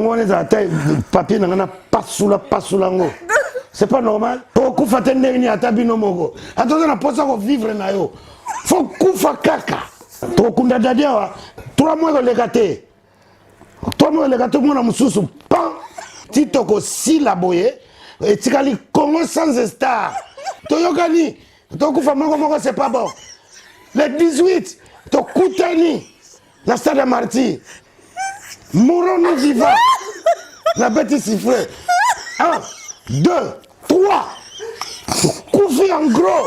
on est à taille papier n'a pas sous la ngo. C'est pas normal. Faut qu'on fasse un dernier à tabino mogo. Attends, on a pas ça qu'on vivre na yo. Faut qu'on fasse caca. Trop qu'on a d'ailleurs 3 mois de légaté. 3 mois de légaté mon amususu pan. Tito ko si la boye et tikali Congo sans star. Toyokani. To ko fa moko c'est pas bon. Le 18 to kutani. La stade Marty. Mourons-nous vivants. La bête est sifflée. 1, 2, 3. Couffé en gros.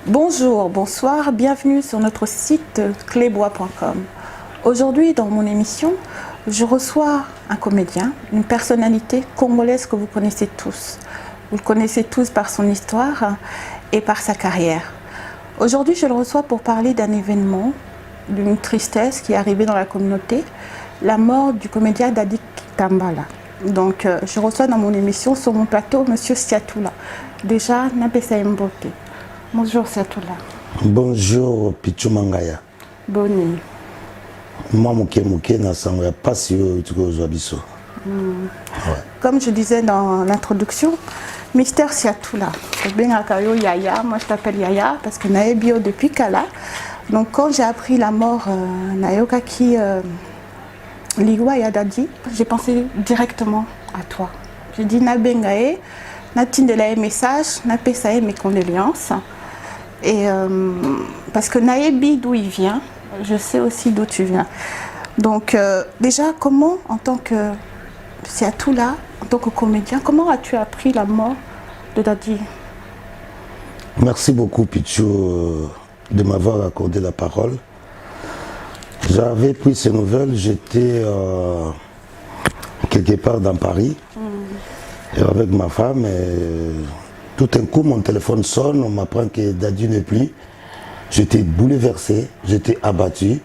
Bonjour, bonsoir, bienvenue sur notre site clébois.com. Aujourd'hui, dans mon émission, je reçois un comédien, une personnalité congolaise que vous connaissez tous. Vous le connaissez tous par son histoire et par sa carrière. Aujourd'hui, je le reçois pour parler d'un événement, d'une tristesse qui est arrivée dans la communauté, la mort du comédien Dadi Kitambala. Donc, je reçois dans mon émission, sur mon plateau, Monsieur Siatoula. Déjà, Napesa Mbote. Bonjour Siatoula. Bonjour Pichu Mangaya. Bonne nuit. Moi, je na sango ya pasi yo tuko zobiso. Comme je disais dans l'introduction, Mister Siatoula. Yaya, moi je t'appelle Yaya parce que nae bio depuis Kala. Donc quand j'ai appris la mort Nayoka qui Ligwa Yadadi, j'ai pensé directement à toi. J'ai dit Nabengae, Natindela message, Napesae mes condoléances. Et parce que Naebi d'où il vient, je sais aussi d'où tu viens. Donc déjà, comment en tant que Siatoula, en tant que comédien, comment as-tu appris la mort de Dadi? Merci beaucoup Pichou de m'avoir accordé la parole. J'avais pris ces nouvelles, j'étais quelque part dans Paris et avec ma femme. Tout un coup, mon téléphone sonne, on m'apprend que Dadi n'est plus. J'étais bouleversé, j'étais abattu.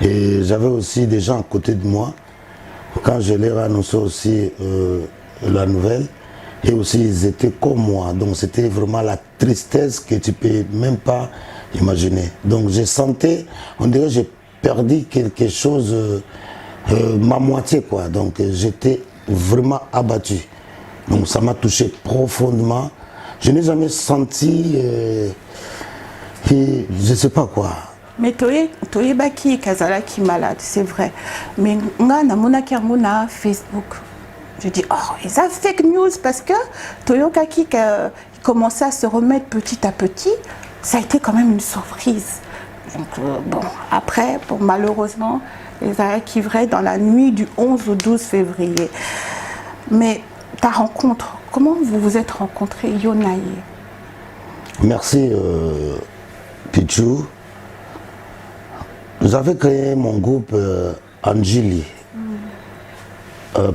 Et j'avais aussi des gens à côté de moi. Quand je leur ai annoncé aussi la nouvelle, et aussi ils étaient comme moi. Donc c'était vraiment la tristesse que tu ne peux même pas imaginer. Donc je sentais, on dirait que j'ai perdu quelque chose, ma moitié quoi. Donc j'étais vraiment abattu. Donc ça m'a touché profondément. Je n'ai jamais senti, je ne sais pas quoi. Mais Toye Baki Kazala qui est malade, c'est vrai. Mais nga na mona na Facebook. Je dis, oh, ils ont fake news parce que Toyo Kaki commençait à se remettre petit à petit. Ça a été quand même une surprise. Donc bon, après, bon, malheureusement, ils ont équivré dans la nuit du 11 au 12 février. Mais ta rencontre, comment vous vous êtes rencontrés, Yonaye? Merci Pichou. Vous avez créé mon groupe Angili,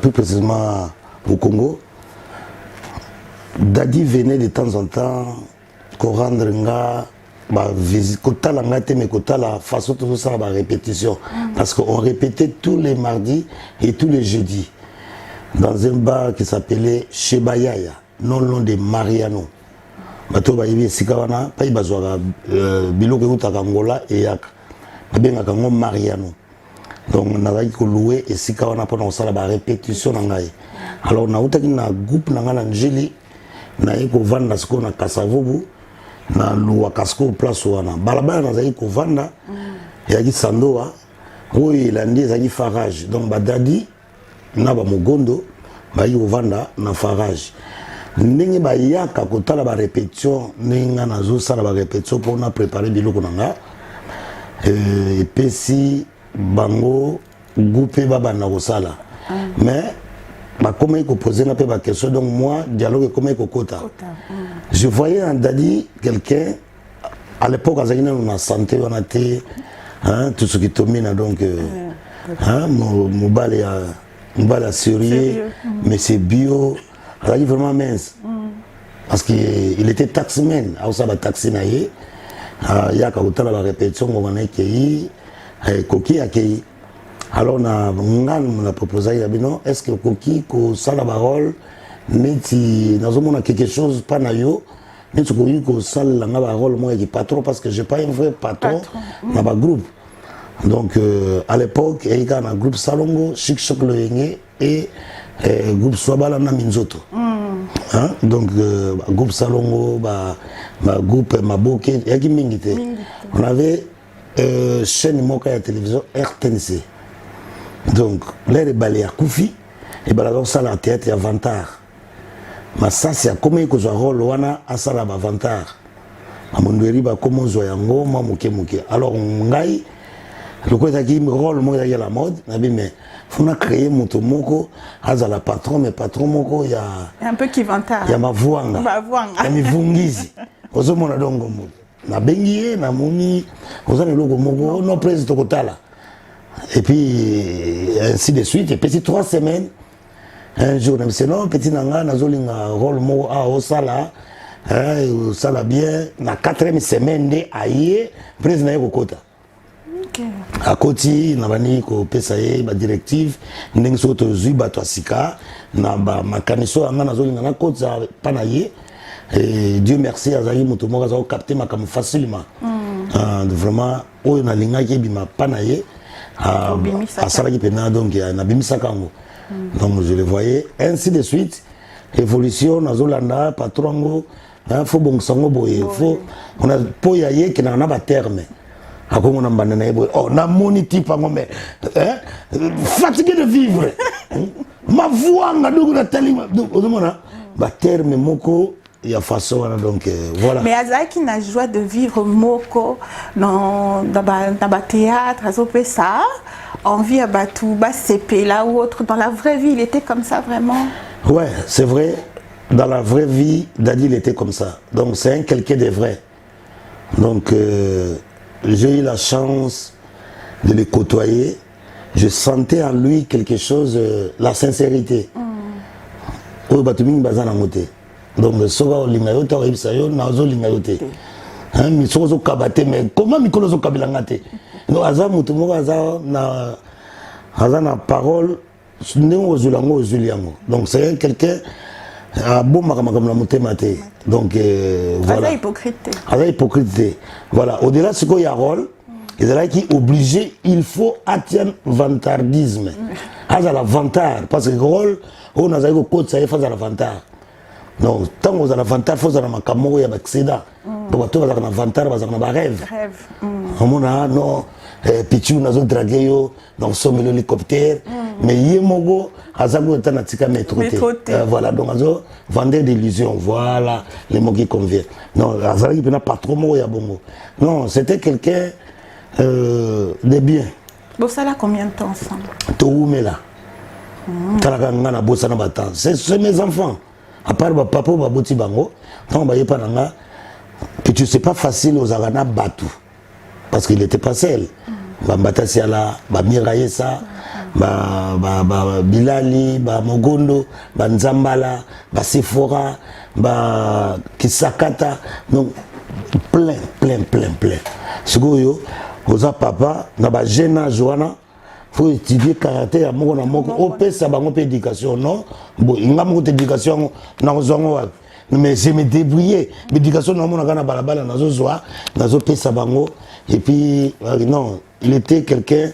plus précisément au Congo. Dadi venait de temps en temps rendre visite, la façon de faire la répétition. Parce qu'on répétait tous les mardis et tous les jeudis dans un bar qui s'appelait Shebayaya, non loin de Mariano. Bato bayibi sikawana, pa ibazwaka biloko utaka Angola et yak. Babengaka ngo Mariano. Donc on a loué et sikawana pendant ça la répétition nangai. Alors on a utaki na groupe nanga Angeli na eko vanda siko na Kasavubu na luwa kasko place wana. Balabala na zaki ko vanda yaki sandoa. Oui, il a dit zaki farage. Donc badadi na ba mogondo ba yi vanda na farage. Ndenge ba yaka kotala ba répétition ninga nazo sala ba répétition pour na préparer biloko nanga. Et puis si bango groupe baba na kosala. Mais bah comment il poser na pe ba question donc moi dialogue comment il kokota. Je voyais en Dadi quelqu'un à l'époque azakina na santé on a été hein tout ce qui domine donc hein mobile à sérieux mais c'est bio. Ça vraiment mince. parce qu'il était taximan au ça ba taxi na ye ya ka utala ba répétition ngoma na kei koki akei alors na ngan na proposé ya bino est-ce que koki ko sala ba rôle neti nazomona quelque chose pas na yo neti ko yuko sala nga ba rôle moi qui patron parce que j'ai pas un vrai patron na ba groupe donc à l'époque il y a un groupe Salongo Chic Choc Loyenge et groupe Swabala na Minzoto. Hein? Donc groupe Salongo groupe Maboke et Mingite. On avait chaîne moka à la télévision RTNC. Donc là les balais à Koufi et balado ça la théâtre et Avantar. Mais ça c'est comment que jouer rôle wana à ça la Avantar. Amondweri ba comment jouer yango ma moke. Alors ngai le quoi qui rôle moi à la mode mais faut na créer mon moko à la patron mais patron moko il y a un peu qui vantard il y a ma voanga ya mivungizi ozomona dongo mo na bengie na moni ozana logo moko no président kotala et puis ainsi de suite et puis 3 semaines un jour même c'est non petit nanga nazolinga rôle mo a au sala sala bien na 4e semaine de aye président kokota à côté na bani ko pesa ye ba directive ndenge soto zui bato asika na ba makaniso anga nazolinga na kota pana ye et Dieu merci azali moto moko za capter makam facilement vraiment oyo na linga ke bima pana ye a salaki pena donc na bimisaka ngo donc je le voyais ainsi de suite évolution nazolanda patron ngo faut bon sango boye faut on a poya ye ke na ba terme akongo na mbanda ebo oh na moni type ngombe fatigué de vivre ma voix nga dogo na talima ozomona ba terme moko ya façon donc voilà mais Azaki n'a joie de vivre moko dans ba théâtre azopé ça envie à Batou ba CP là ou autre dans la vraie vie il était comme ça vraiment ouais c'est vrai dans la vraie vie Dadi il était comme ça donc c'est un quelqu'un de vrai donc j'ai eu la chance de le côtoyer. Je sentais en lui quelque chose, la sincérité. Donc, soga olingayote oyibisayo nazo lingayote. Hein, misozo kabate mais comment mikolozo kabilangate. Donc aza mutu moko aza na parole ndenge ozulango ozuliango. Donc c'est quelqu'un bon makamakamu motema te donc voilà Aza hypocrite voilà au-delà ce qu'il y a rôle il est là qui obligé il faut atteindre vantardisme aza la vantard parce que rôle on a zaiko côté ça face à la vantard non tant aux la vantard faut za makamoko ya accident donc toi za na vantard za na ba rêve on a non pichu nazo draguer yo dans son hélicoptère mais yemogo azago tana tika métro voilà donc azo vendre d'illusions voilà les mots qui conviennent non azali pena pas trop mo ya bongo non c'était quelqu'un de bien bon ça là combien de temps ensemble toumela talaka ngana bossa na batan c'est mes enfants à part ba papa ba boti bango tant ba yepa nanga pichu c'est pas facile aux arana batu parce qu'il était pas seul Bambata Siala, Miraïsa, Bilali, Mogondo, Nzambala, Sephora, Kisakata, donc plein. Sugoyo, Oza Papa, Naba Jena Joana, faut étudier karaté à Moko na Moko, Opé Sabango éducation, non? Bon, il y a beaucoup d'éducation, mais je me débrouillais. L'éducation, non, on a gagné balabala, nazo Opé Sabango, et puis, non. Il était quelqu'un,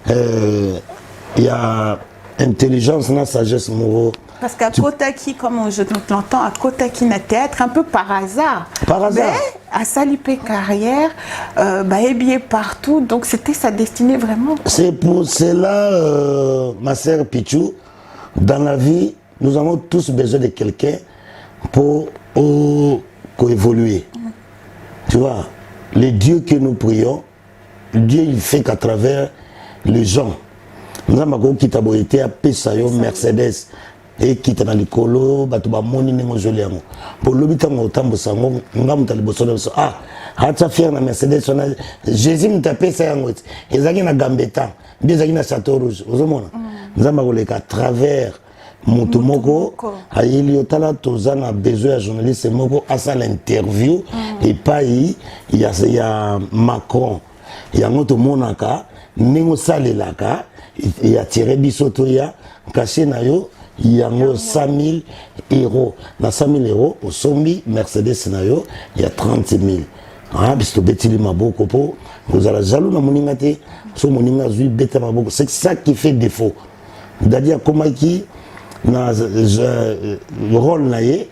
il y a intelligence, na sagesse morale. Parce qu'à Kotaki, comme je l'entends, à Kotaki na théâtre, un peu par hasard. Par hasard. Mais à Salipé carrière, habillé partout, donc c'était sa destinée vraiment. C'est pour cela, ma sœur Pichou, dans la vie, nous avons tous besoin de quelqu'un pour évoluer. Tu vois, les dieux que nous prions, Dieu il fait qu'à travers les gens. Nous avons quitté à Pesayo, Mercedes, et quitté dans les colos, Batouba Moni, Némojoliango. Pour l'habitant au Tambo Sango, nous avons à faire la Mercedes, Jésus m'a tapé ça, ils ont un gambetta, bien à Château Rouge. Nous avons qu'à travers moto moko ayeli otala toza na besoin ya journaliste moko asala interview epai ya Macron yango tomonaka ndenge osalelaka atire biso toya kashe na yo yango 100 000 euros na 100 000 euros osombi Mercedes na yo ya 30 000 biso tobetili maboko mpo kozala jaloux na moninga te so moninga azwi beta maboko. C'est ça qui fait défaut. Dadi akomaki na rôle na ye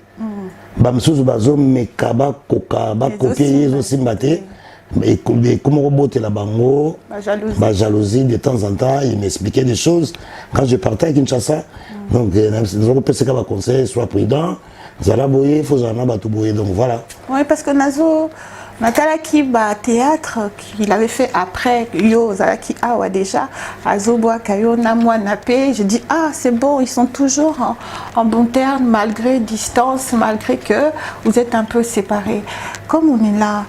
bamisusu bazomeka bakoka bakopie ye ezosimba te ekoma kobotela bango bajalousie de temps en temps. Il m'expliquait des choses quand je partais à Kinshasa. Donc nazokopeseka baconseil, soit prudent, zala boye faut zala bato boye. Donc voilà. Oui, parce que Nazo Natalaki théâtre qu'il avait fait après Yo Zalaki Awa déjà Azoboa Kayo Namwa Napé. Je dis c'est bon, ils sont toujours en bon terme malgré distance, malgré que vous êtes un peu séparés. Comme on est là,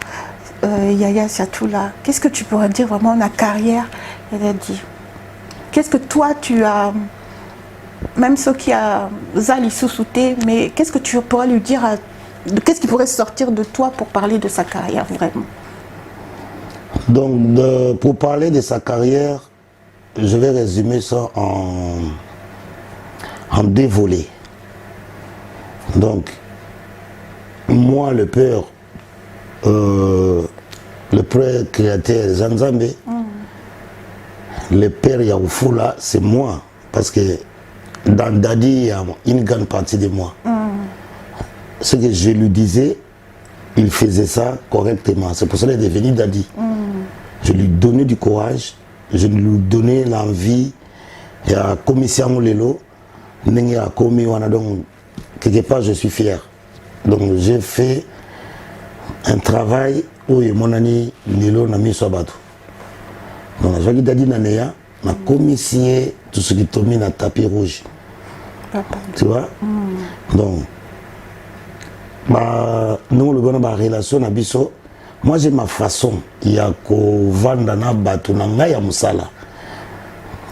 Yaya Siatoula, qu'est-ce que tu pourrais dire vraiment de la carrière? Elle a dit. Qu'est-ce que toi tu as, même ceux qui a Zali sous-souté, mais qu'est-ce que tu pourrais lui dire qu'est-ce qui pourrait sortir de toi pour parler de sa carrière vraiment? Donc, pour parler de sa carrière, je vais résumer ça en deux volets. Donc, moi, le père créateur Zanzambe, le père Yaoufula, c'est moi. Parce que dans Dadi, il y a une grande partie de moi. Ce que je lui disais, il faisait ça correctement. C'est pour ça qu'il est devenu Dadi. Je lui donnais du courage, je lui donnais l'envie. Il y a commission Lelo, donc quelque part je suis fier. Donc j'ai fait un travail où mon ami Lelo n'a mis sur bateau. Donc je lui ai dit Nanéa, ma commission tout ce qui tombe dans tapis rouge. Tu vois? Donc nous le bon relation na biso. Moi j'ai ma façon ya ko vanda na bato na ngai ya musala.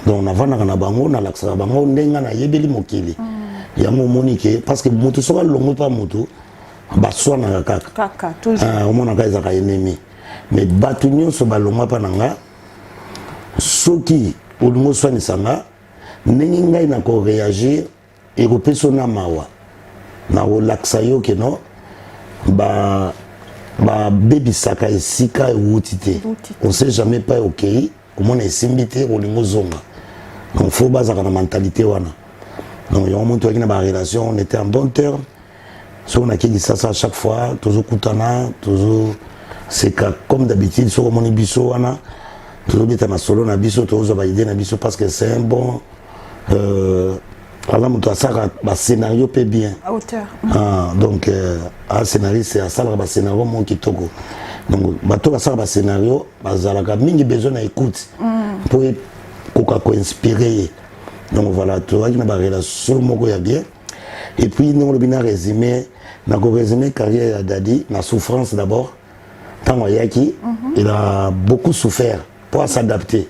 Donc na vanda na bango na laksa bango ndenga na yebeli mokili. Ya momonike parce que moto soka longo pa moto baswa na kaka toujours omona ka ezaka ennemi. Mais bato nyonso balonga pa nanga soki olingo swani sanga ndenge ngai na ko réagir et repeso na mawa. Na relaxa yo ke no baby saka esika eutite on sait jamais pas ok comment on est simbité au lingo zonga. Donc faut baser la mentalité wana. Donc il y a un moment où on a une relation, on était en bon terme. So on a qui dit ça à chaque fois, toujours kutana, toujours c'est comme d'habitude sur mon biso wana, toujours bien na solo na biso, toujours ba idée na biso parce que c'est un bon par exemple, un scénario peut bien. À hauteur. Donc, un scénario, c'est un scénario mon qui togo. Donc, un scénario, il besoin d'écoute pour inspirer. Donc voilà, tu vois qu'il y a une relation bien. Et puis, nous avons résumé la carrière de Dadi, la souffrance d'abord. Tant Yaki, il a beaucoup souffert pour s'adapter.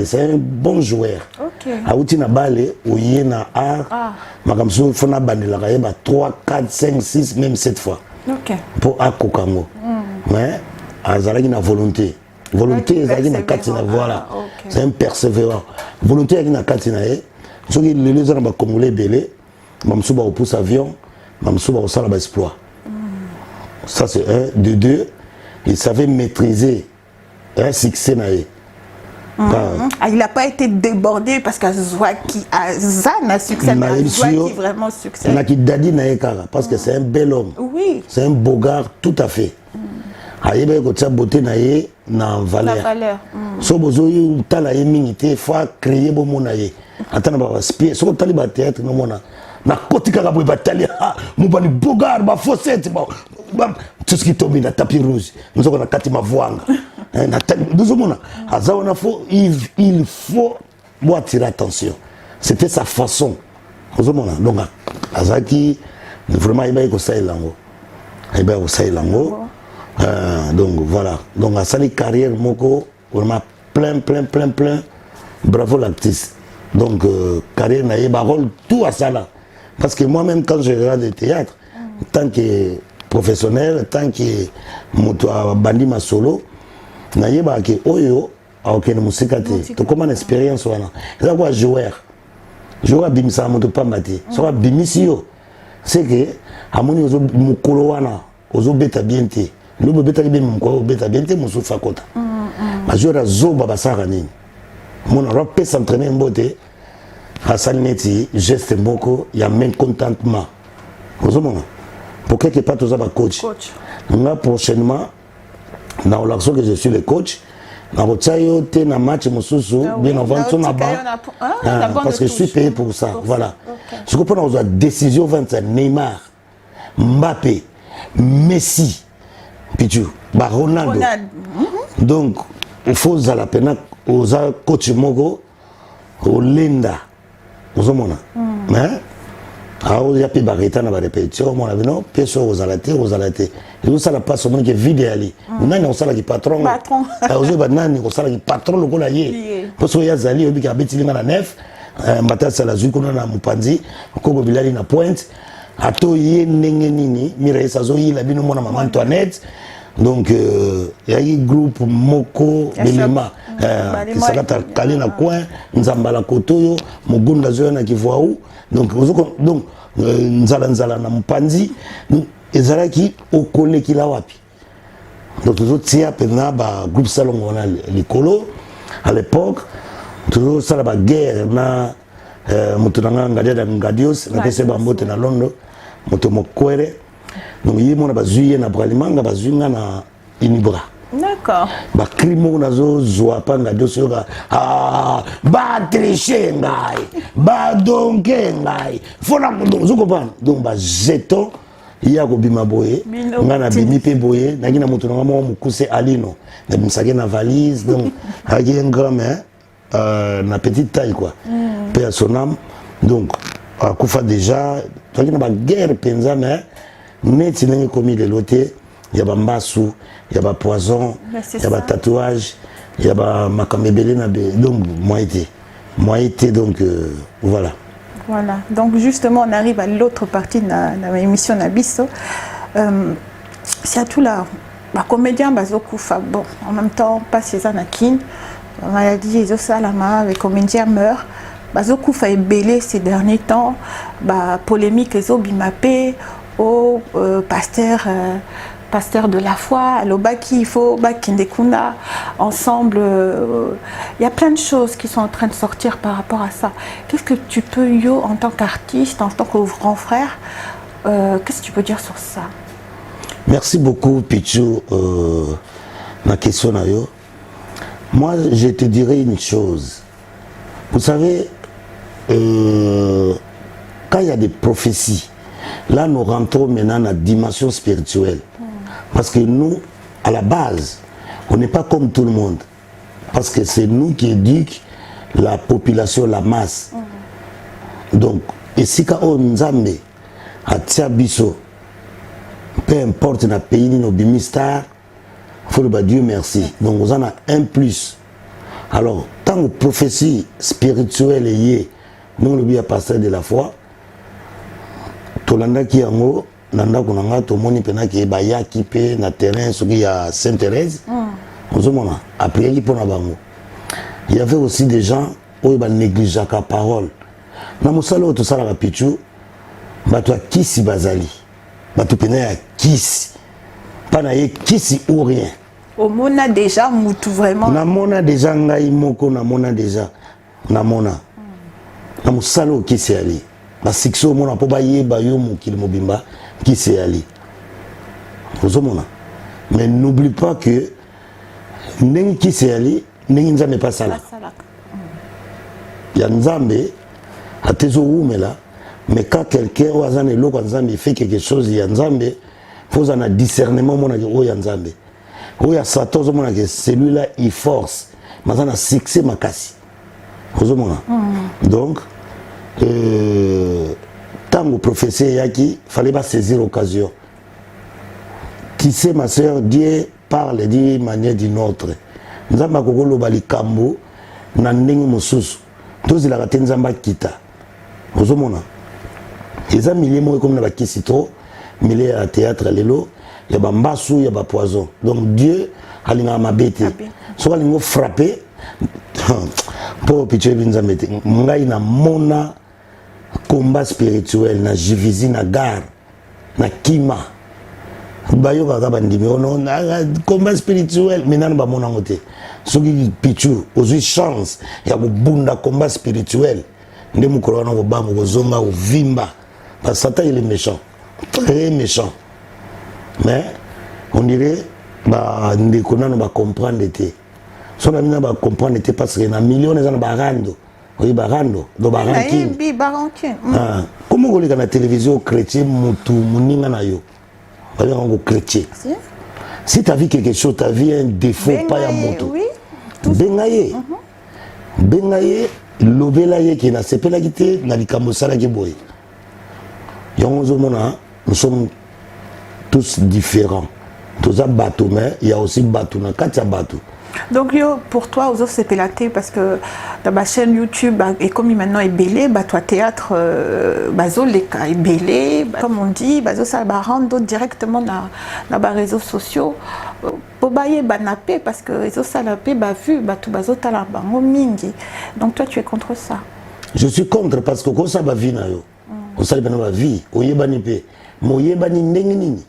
C'est un bon joueur. Aouti na balé, ouye na art. Makamso fona bandela kayeba 3, 4, 5, 6, même 7 fois. Pour akokango. Mais azalaki na volonté. Volonté ezalaki na katina voilà. C'est un persévérant. Volonté ezalaki na katina e. Soki lelo za na ba congolais belé, mamso ba opousse avion, mamso ba osala ba exploit. Ça c'est un, de deux, il savait maîtriser un succès na e. Il n'a pas été débordé parce qu'Azouaki a un succès, mais Azouaki vraiment succès. Dadi Naekara, parce que c'est un bel homme. Oui. C'est un beau gars, tout à fait. Il a beauté na valeur. So bozoyi tala yemingité faut créer bon monaye. Attends ba spier, so tali ba théâtre no mona. Na kotika ka boy batali mubani bogar ba fossette ba tout ce qui tombe na tapis rouge. Nous on a kati mavwanga. Il faut attirer attention. C'était sa façon. Donc, Azaki, vraiment, il va donc voilà. Donc, à sa carrière, Moko, vraiment plein. Bravo l'actrice. Donc, carrière n'a pas rôle tout à ça là. Parce que moi-même, quand je regarde le théâtre, tant que professionnel, tant que bandi ma solo, n'a pas que oyo, aucune musique à te. Tu comment expérience voilà. C'est quoi joueur? Joueur bimisa moto pas maté. Soit bimisio. C'est que amoni ozo mukolo wana ozo beta bien te. Lobo beta bien mukolo beta bien te musu fakota. Ma joueur zoba basara nini. Mon rap s'entraîner mbote. Hassan Neti, geste beaucoup, il y a même contentement. Pour quelque part, tu as un coach. Moi, prochainement, dans l'action que je suis le coach, dans le match, bien avant tout parce que je suis payé pour ça. Voilà. Je comprends la décision 20 Neymar, Mbappé, Messi, Pichu, Ronaldo. Donc, il faut que la peine aux coach Mogo, au Linda. Ozomona mais aho ya pe bareta na ba répétition mona bino peso ozalate et ça la passe au monde que vide ali nani osala ki patron ozo ba nani osala ki patron lokola ye poso ya zali obi ka betilinga na nef mbata sala zuko na mupanzi ko bilali na pointe ato ye ndenge nini mira esa zo yila bino mona maman Antoinette donc il y a un groupe moko belema qui s'appelle Kali na coin nzambala kotoyo mugunda zo na kivuau donc nzala na mpanzi ezalaki okole kila wapi donc toujours tia pena ba groupe salon on a likolo à l'époque toujours ça la guerre na mutunanga ngadia ngadios na pese ba mbote na Londres moto mokwere donc il y a bazui na bralimanga bazunga na inibra. D'accord. Ba crimo nazo zoa panga doso ga ba tricher ngai ba donke ngai fona donc zo comprendre donc ba jeton ya ko bima boye ngana bimi pe boye na kina moto na mo mukuse alino na bimsake na valise donc aki un grand na petite taille quoi père son âme donc akufa déjà donc na ba guerre penza mais tu n'as commis les lotés, il y a des massou, il y a des poisons, il y a des tatouages, il y a des macamébélés, donc moi été donc voilà. Voilà, donc justement on arrive à l'autre partie de l'émission Nabiso. C'est à tout là, les comédiens bazokufa, bon, en même temps pas ces anakin, maladie et salama, les comédiens meurent. Bazokufa est belé ces derniers temps, polémique et bimapé. Au pasteur de la foi, l'obaki, il faut bakindekuna ensemble. Il y a plein de choses qui sont en train de sortir par rapport à ça. Qu'est-ce que tu peux, yo, en tant qu'artiste, en tant que grand frère, qu'est-ce que tu peux dire sur ça? Merci beaucoup, Pichou. Ma question à yo. Moi, je te dirais une chose. Vous savez, quand il y a des prophéties, là, nous rentrons maintenant dans la dimension spirituelle. Parce que nous, à la base, on n'est pas comme tout le monde. Parce que c'est nous qui éduquons la population, la masse. Donc, et si on Nzambe, à Tiabiso, peu importe dans le pays, nos bimistar, il faut le Dieu merci. Donc, on en a un plus. Alors, tant que prophétie spirituelle est liée, nous, le bien pasteur de la foi, tolanda ki yango nanda kunanga to moni pena ki baya ki pe na terrain soki ya Sainte-Thérèse ozomona après ki pona bango il y avait aussi des gens où ils négligeaient la parole na musalo to sala ka pichu bato kisi bazali bato pena ya kisi pana ye kisi ou rien au mona déjà mutu vraiment na mona déjà ngai moko na mona déjà na mona na musalo kisi ali la section mona po ba yeba yo mokili mobimba qui c'est ali ozomona mais n'oublie pas que ndenge qui c'est ali ndenge nzambe pas sala ya nzambe atezo umela mais quand quelqu'un ou azane loko nzambe fait quelque chose ya nzambe faut un discernement mona o ya nzambe o ya satan ozomona que celui-là il force mazana succès makasi ozomona donc tant que professeur Yaki, il fallait pas saisir l'occasion. Tu sais, ma soeur, Dieu parle d'une manière d'une autre. Nous avons dit que nous avons dit tozela te nzamba kita ozomona eza milieu moko comme na bakisi trop milieu ya théâtre lelo ya bambasu ya bapoison donc Dieu alinga mabete soka lingo frapper pour pitcher binzambe te ngai na mona combat spirituel na jivisi na gare na kima bayoka ka bandimi ono na combat spirituel menana ba mona ngote soki pichu ozui chance ya kubunda combat spirituel nde mukolo wana ko bambo ko zonga ko vimba parce que Satan il est méchant très méchant mais on dirait ba ndeko nano ba comprendre te so na mina ba comprendre te parce que na million eza na barando oyi barando do barankin bi barankin ah comment on regarde la télévision chrétien mutu muninga na yo ba ngo chrétien si tu as vu quelque chose tu as vu un défaut pas ya mutu oui bengaye bengaye lobela ye ki na sepela kite na likambo sala ki boy yonzo mona nous sommes tous différents tous à bateau mais il y a aussi bateau na katia bateau. Donc yo, pour toi aux autres c'est pélaté parce que dans ma chaîne YouTube et comme maintenant est belé bah toi théâtre bazo les cas est belé comme on dit bazo ça va rendre directement dans les réseaux sociaux pour bailler banapé parce que réseaux ça la paix bah vu bah tout bazo tala bango mingi donc toi tu es contre ça. Je suis contre parce que quand ça va vie na yo on sait bien va vie oyebani pe moyebani ndenge nini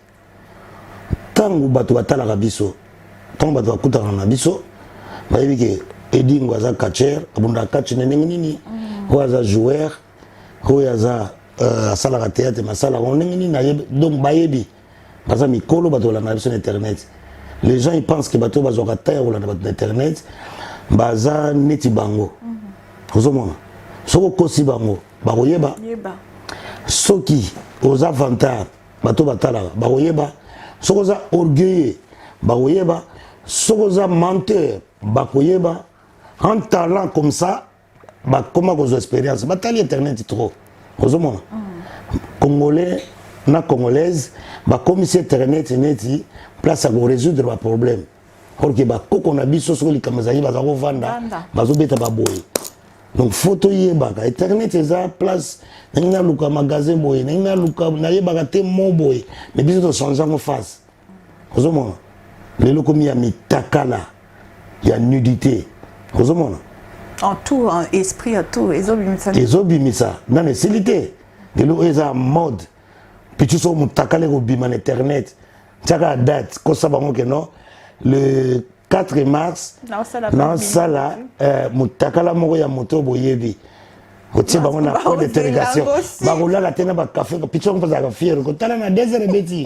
tangu bato batala kabiso tant bato bakutana na biso bayebi ke edingo aza catcher abunda catch ndenge nini ko aza joueur ko aza asala théâtre masala ndenge nini donc bayebi baza mikolo bato la na biso internet les gens ils pensent que bato bazoka taire ou la na internet baza neti bango ozomona soko kosi bango bakoyeba soki aux avantages bato batala bakoyeba soko za orgueilleux bakoyeba soko za menteur bakoyeba un talent comme ça bakoma kozo expérience batali internet trop ozomona congolais na congolaise bakomi sur internet neti place à résoudre ba problème or que bakoko na biso soko likamazali bazako vanda bazobeta baboye donc photo yebaka internet eza place nina luka magasin boye nina luka na yebaka te mo boye mais biso to changer en face ozomona lelo komi ya mitakala ya nudité ozomona en tout en esprit à tout ezobimisa na nécessité lelo eza mode puis tu so mutakala ko bima na internet tchaka date ko sabango ke non le 4 mars na sala mutakala moko ya moto boyebi otie bango na point de délégation bakolala tena ba café ko pichon ko za fier ko tala na désert beti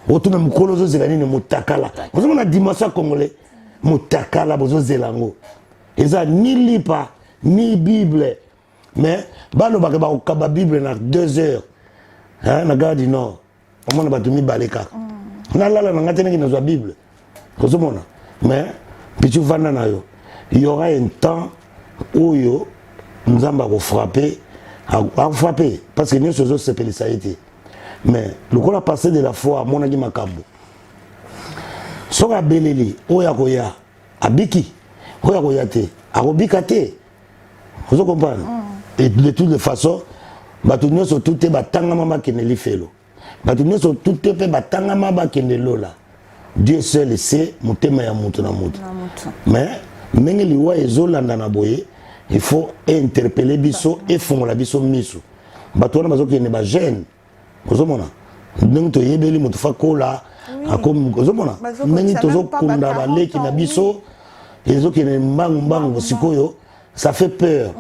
otuna mukolo zo zela nini mutakala ozo na dimension congolais mutakala bozo zelango eza ni lipa ni bible mais balo ba ba okaba bible na 2 heures hein na garde du nord omona batumi baleka na lala na ngatene ki na zo bible ozo mona mais pichu vanda na yo il y aura un temps où yo nzamba ko frapper a frapper parce que nous sommes se pelisa été mais le qu'on a passé de la foi à mon agi makambo soka beleli oya koya abiki oya koya te akobika te vous comprenez et de toutes les façons bato nyonso tout te batanga mama keneli felo bato nyonso tout te pe batanga mama kenelo la Dieu seul sait mutema ya mutu na mutu mais ndenge liwa ezolanda na boye il faut interpeller biso et fongola biso miso bato wana bazokende ba jeune ozomona ndenge toyebeli moto fa kola akomi ozomona ndenge tozokunda baleki na biso ezokende mbangu sikoyo ça fait peur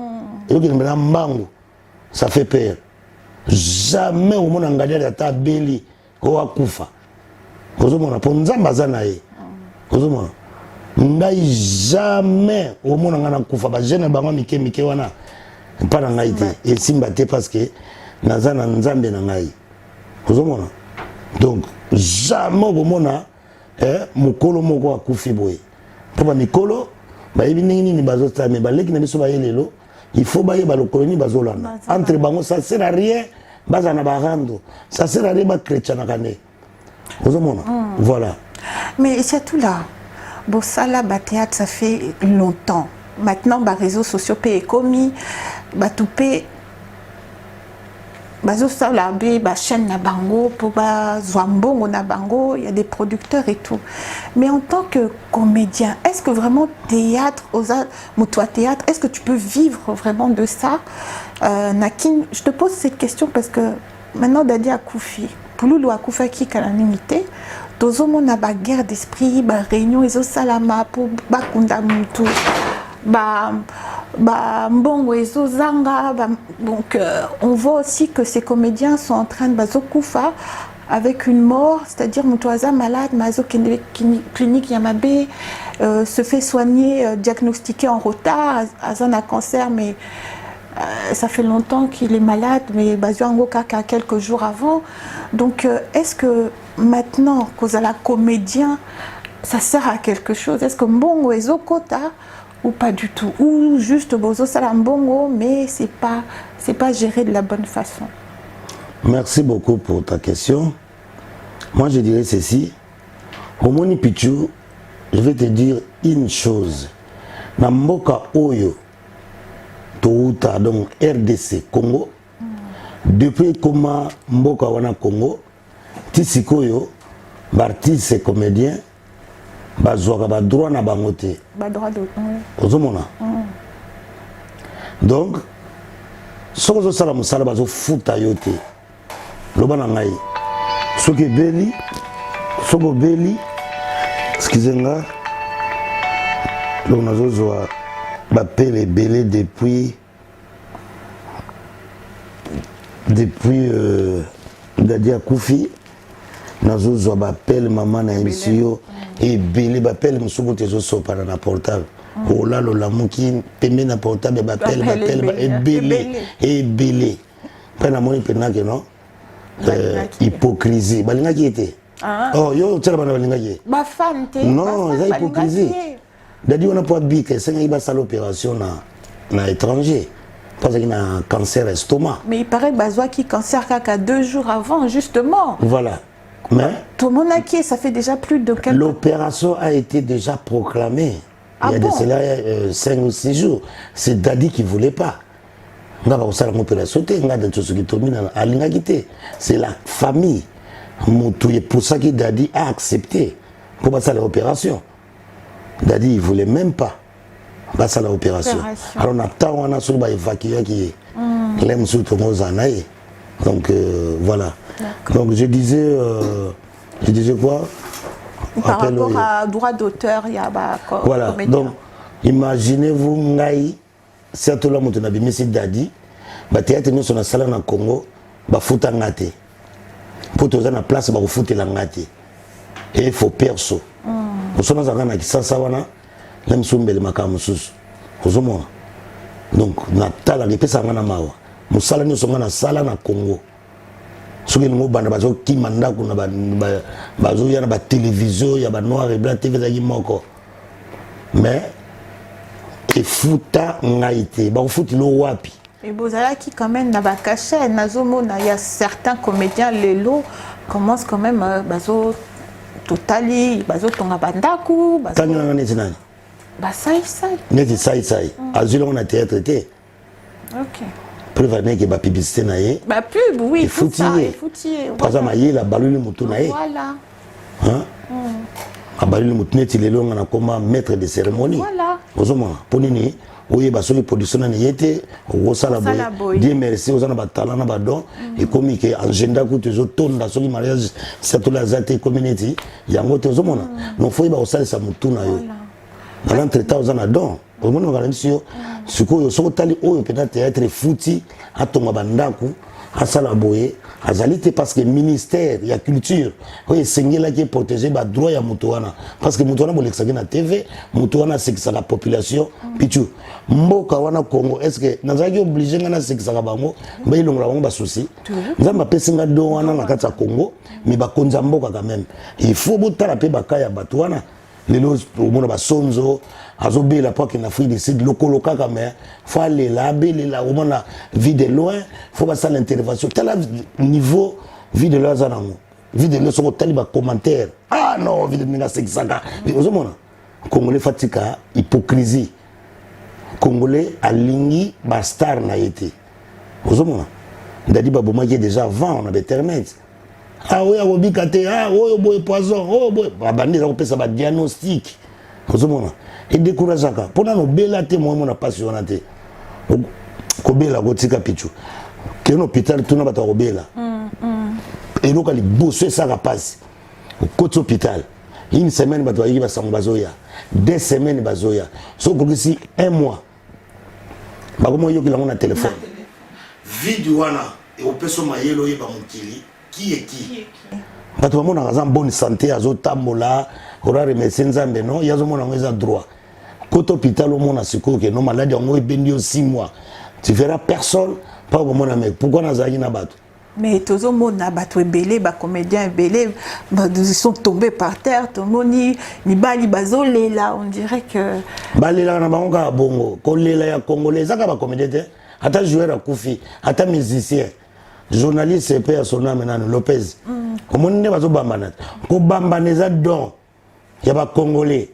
ezokende na mbangu ça fait peur jamais omona ngadi ata beli o akufa ozomona po nzamba aza na ye ozomona ngai jamais omona ngana kufa ba jeune bango mike wana pa na ngai te esimba te parce que naza na nzambe na ngai ozomona donc jamais omona mukolo moko akufi boye po ba mikolo bayebi ndenge nini bazotala me baleki na biso bayelelo il faut bayeba lokolo nini bazolanda entre bango ça sert à rien baza na barando ça sert à rien ba chrétien na kane ozomona voilà mais c'est tout là Bossala Théâtre ça fait longtemps maintenant les réseaux sociaux pe commis ba tout pe bazo sala be ba chaîne na bango pour ba zwambongo na bango, il y a des producteurs et tout. Mais en tant que comédien, est-ce que vraiment théâtre théâtre, est-ce que tu peux vivre vraiment de ça? Nakin, je te pose cette question parce que maintenant Dadi Akoufi, Pouloulou Akoufa qui calamité, tozomo na ba guerre d'esprit, ba réunion ezo salama pour ba kunda mutu. Mbongo ezo zanga, donc on voit aussi que ces comédiens sont en train de bazokoufa avec une mort, c'est-à-dire Moutoaza malade, Mazo clinique Yamabe se fait soigner, diagnostiqué en retard, Azan a cancer, mais ça fait longtemps qu'il est malade, mais Bazuango Kaka quelques jours avant. Donc est-ce que maintenant, cause à la comédien, ça sert à quelque chose? Est-ce que Mbongo ezo kota ou pas du tout, ou juste bozo salambongo, mais c'est pas géré de la bonne façon? Merci beaucoup pour ta question. Moi je dirais ceci. Omoni Pichu, je vais te dire une chose. Na mboka oyo touta donc RDC Congo, depuis comment mboka wana Congo, tisikoyo bartiste et comédien bazwaka ba droit na bango te. Ba droit d'auteur. Ozomona. Donc soko zo sala musala bazo futa yote. Loba na ngai. Soko beli, excusez-moi. Donc nazo zo ba pele belé depuis Dadi Akoufi. Nazo zo ba pele maman na émission et belé ba pele musuko tezo so para na portable. Oh là là muki pembe na portable ba pele et belé. Pena moni pena que non. Hypocrisie. Balinga qui était. Oh yo tela bana balinga qui. Ba fan te. Non, c'est hypocrisie. Dadi on a pas dit que c'est une sale opération na étranger. Parce qu'il a un cancer estomac. Mais il paraît Bazoua qui cancer caca 2 jours avant justement. Voilà. Mais tout le monde a qui, ça fait déjà plus de quelques... L'opération a été déjà proclamée. Ah il y a bon? de cela 5 ou 6 jours. C'est Dadi qui ne voulait pas. C'est la famille. Pour ça que Dadi a accepté. Pour passer l'opération. Dadi il ne voulait même pas passer l'opération. Alors on a évacué qui l'aime surtout Mozanaï. Donc voilà. Donc je disais quoi? Par rapport à droit d'auteur, il y a voilà. Donc imaginez-vous Ngaï, surtout là mon abi Messi Dadi, ba théâtre nous sur la salle na Congo, ba futa ngate. Pour tous na place ba futa la ngate. Et il faut perso. Nous sommes dans un kisasa wana, même sumbele makamusus. Ozomona. Donc na tala ke pesa ngana mawa. Musala nous sommes na sala na Congo. Soki ngo banda bazo ki mandaku na bazo ya na ba télévision ya ba noir et blanc TV za moko. Mais et futa ngaité ba futi lo wapi. Et bozala qui quand même na ba caché nazomona il y a certains comédiens lelo commencent quand même bazo totali bazo tonga bandaku bazo tanga neti nani ba sai neti sai azilo on a théâtre té. OK. Prévenez que la publicité naie. Bah pub, oui, foutier. Par exemple, il y a la balune moutou naie. Voilà. Hein? La balune moutou naie, il est long, on a comme maître de cérémonie. Voilà. Vous savez, pour nous, oui, bah sur les productions naie était, au salaboy. Dieu merci, aux gens talent na badon et comme que agenda coûte aux autres dans sur le mariage, surtout la zate community, il y a un autre aux hommes. Non, faut y bah au sale ça moutou naie. Dans l'entretemps aux gens adon. Au moins on va dire ce que so tali oyo peut-être être fouti à tonga bandaku à salaboye azalité parce que ministère il y a culture oui sengela qui protéger ba droit ya mutuana parce que mutuana bolexaki na TV mutuana c'est que ça la population pichu mboka wana Congo est-ce que nazaki obligé ngana c'est que ça bango ba ilongla bango ba souci nzamba pesinga do wana na kati ya Congo mais ba konza mboka quand même il faut botala pe bakaya batuana lelo omona basonzo azobela pour que l'Afrique du Sud local kaka mais faut aller là belela omona vie de loin faut pas ça l'intervention tel niveau vie de loin zanango vie de loin so tali ba commentaire non vie de ninga 500 ozomona congolais fatika hypocrisie Congolais alingi bastar na été. Vous avez dit que déjà avant on avait internet. Ah oui, on a dit ah oui, boy poison, oh boy, bandi ça peut ça ba diagnostic. Vous avez et décourageant pour nous bela te moi mon passionné. Ko bela ko tika pichu. Que l'hôpital tout na ba ko bela. Et donc ali bosser ça va passer. Au côté hôpital. Une semaine ba to yi ba sambazoya. 2 semaines bazoya. So ko si 1 mois. Ba ko mo yo kila na téléphone. Vidéo wana et au peso mayelo yeba mukili qui est qui. Ba to mo na en bonne santé azotambola, ora remercier nzambe non, yazo mo na ngeza droit. Côté hôpital au monde a siko que non maladie on bendio 6 mois. Tu verras personne pas au monde mec. Pourquoi na zaki na bato? Mais tout le monde a battu belé, les comédiens belé, ils sont tombés par terre. Tout le monde ni bali bazolé là, on dirait que. Bali là na bango bongo, kolé là ya congolais, ça ka comédien, ata joueur à Koufi, ata musicien, journaliste et père son nom maintenant Lopez. Au monde ne bazo bambana, ko bambaneza don, ya ba congolais.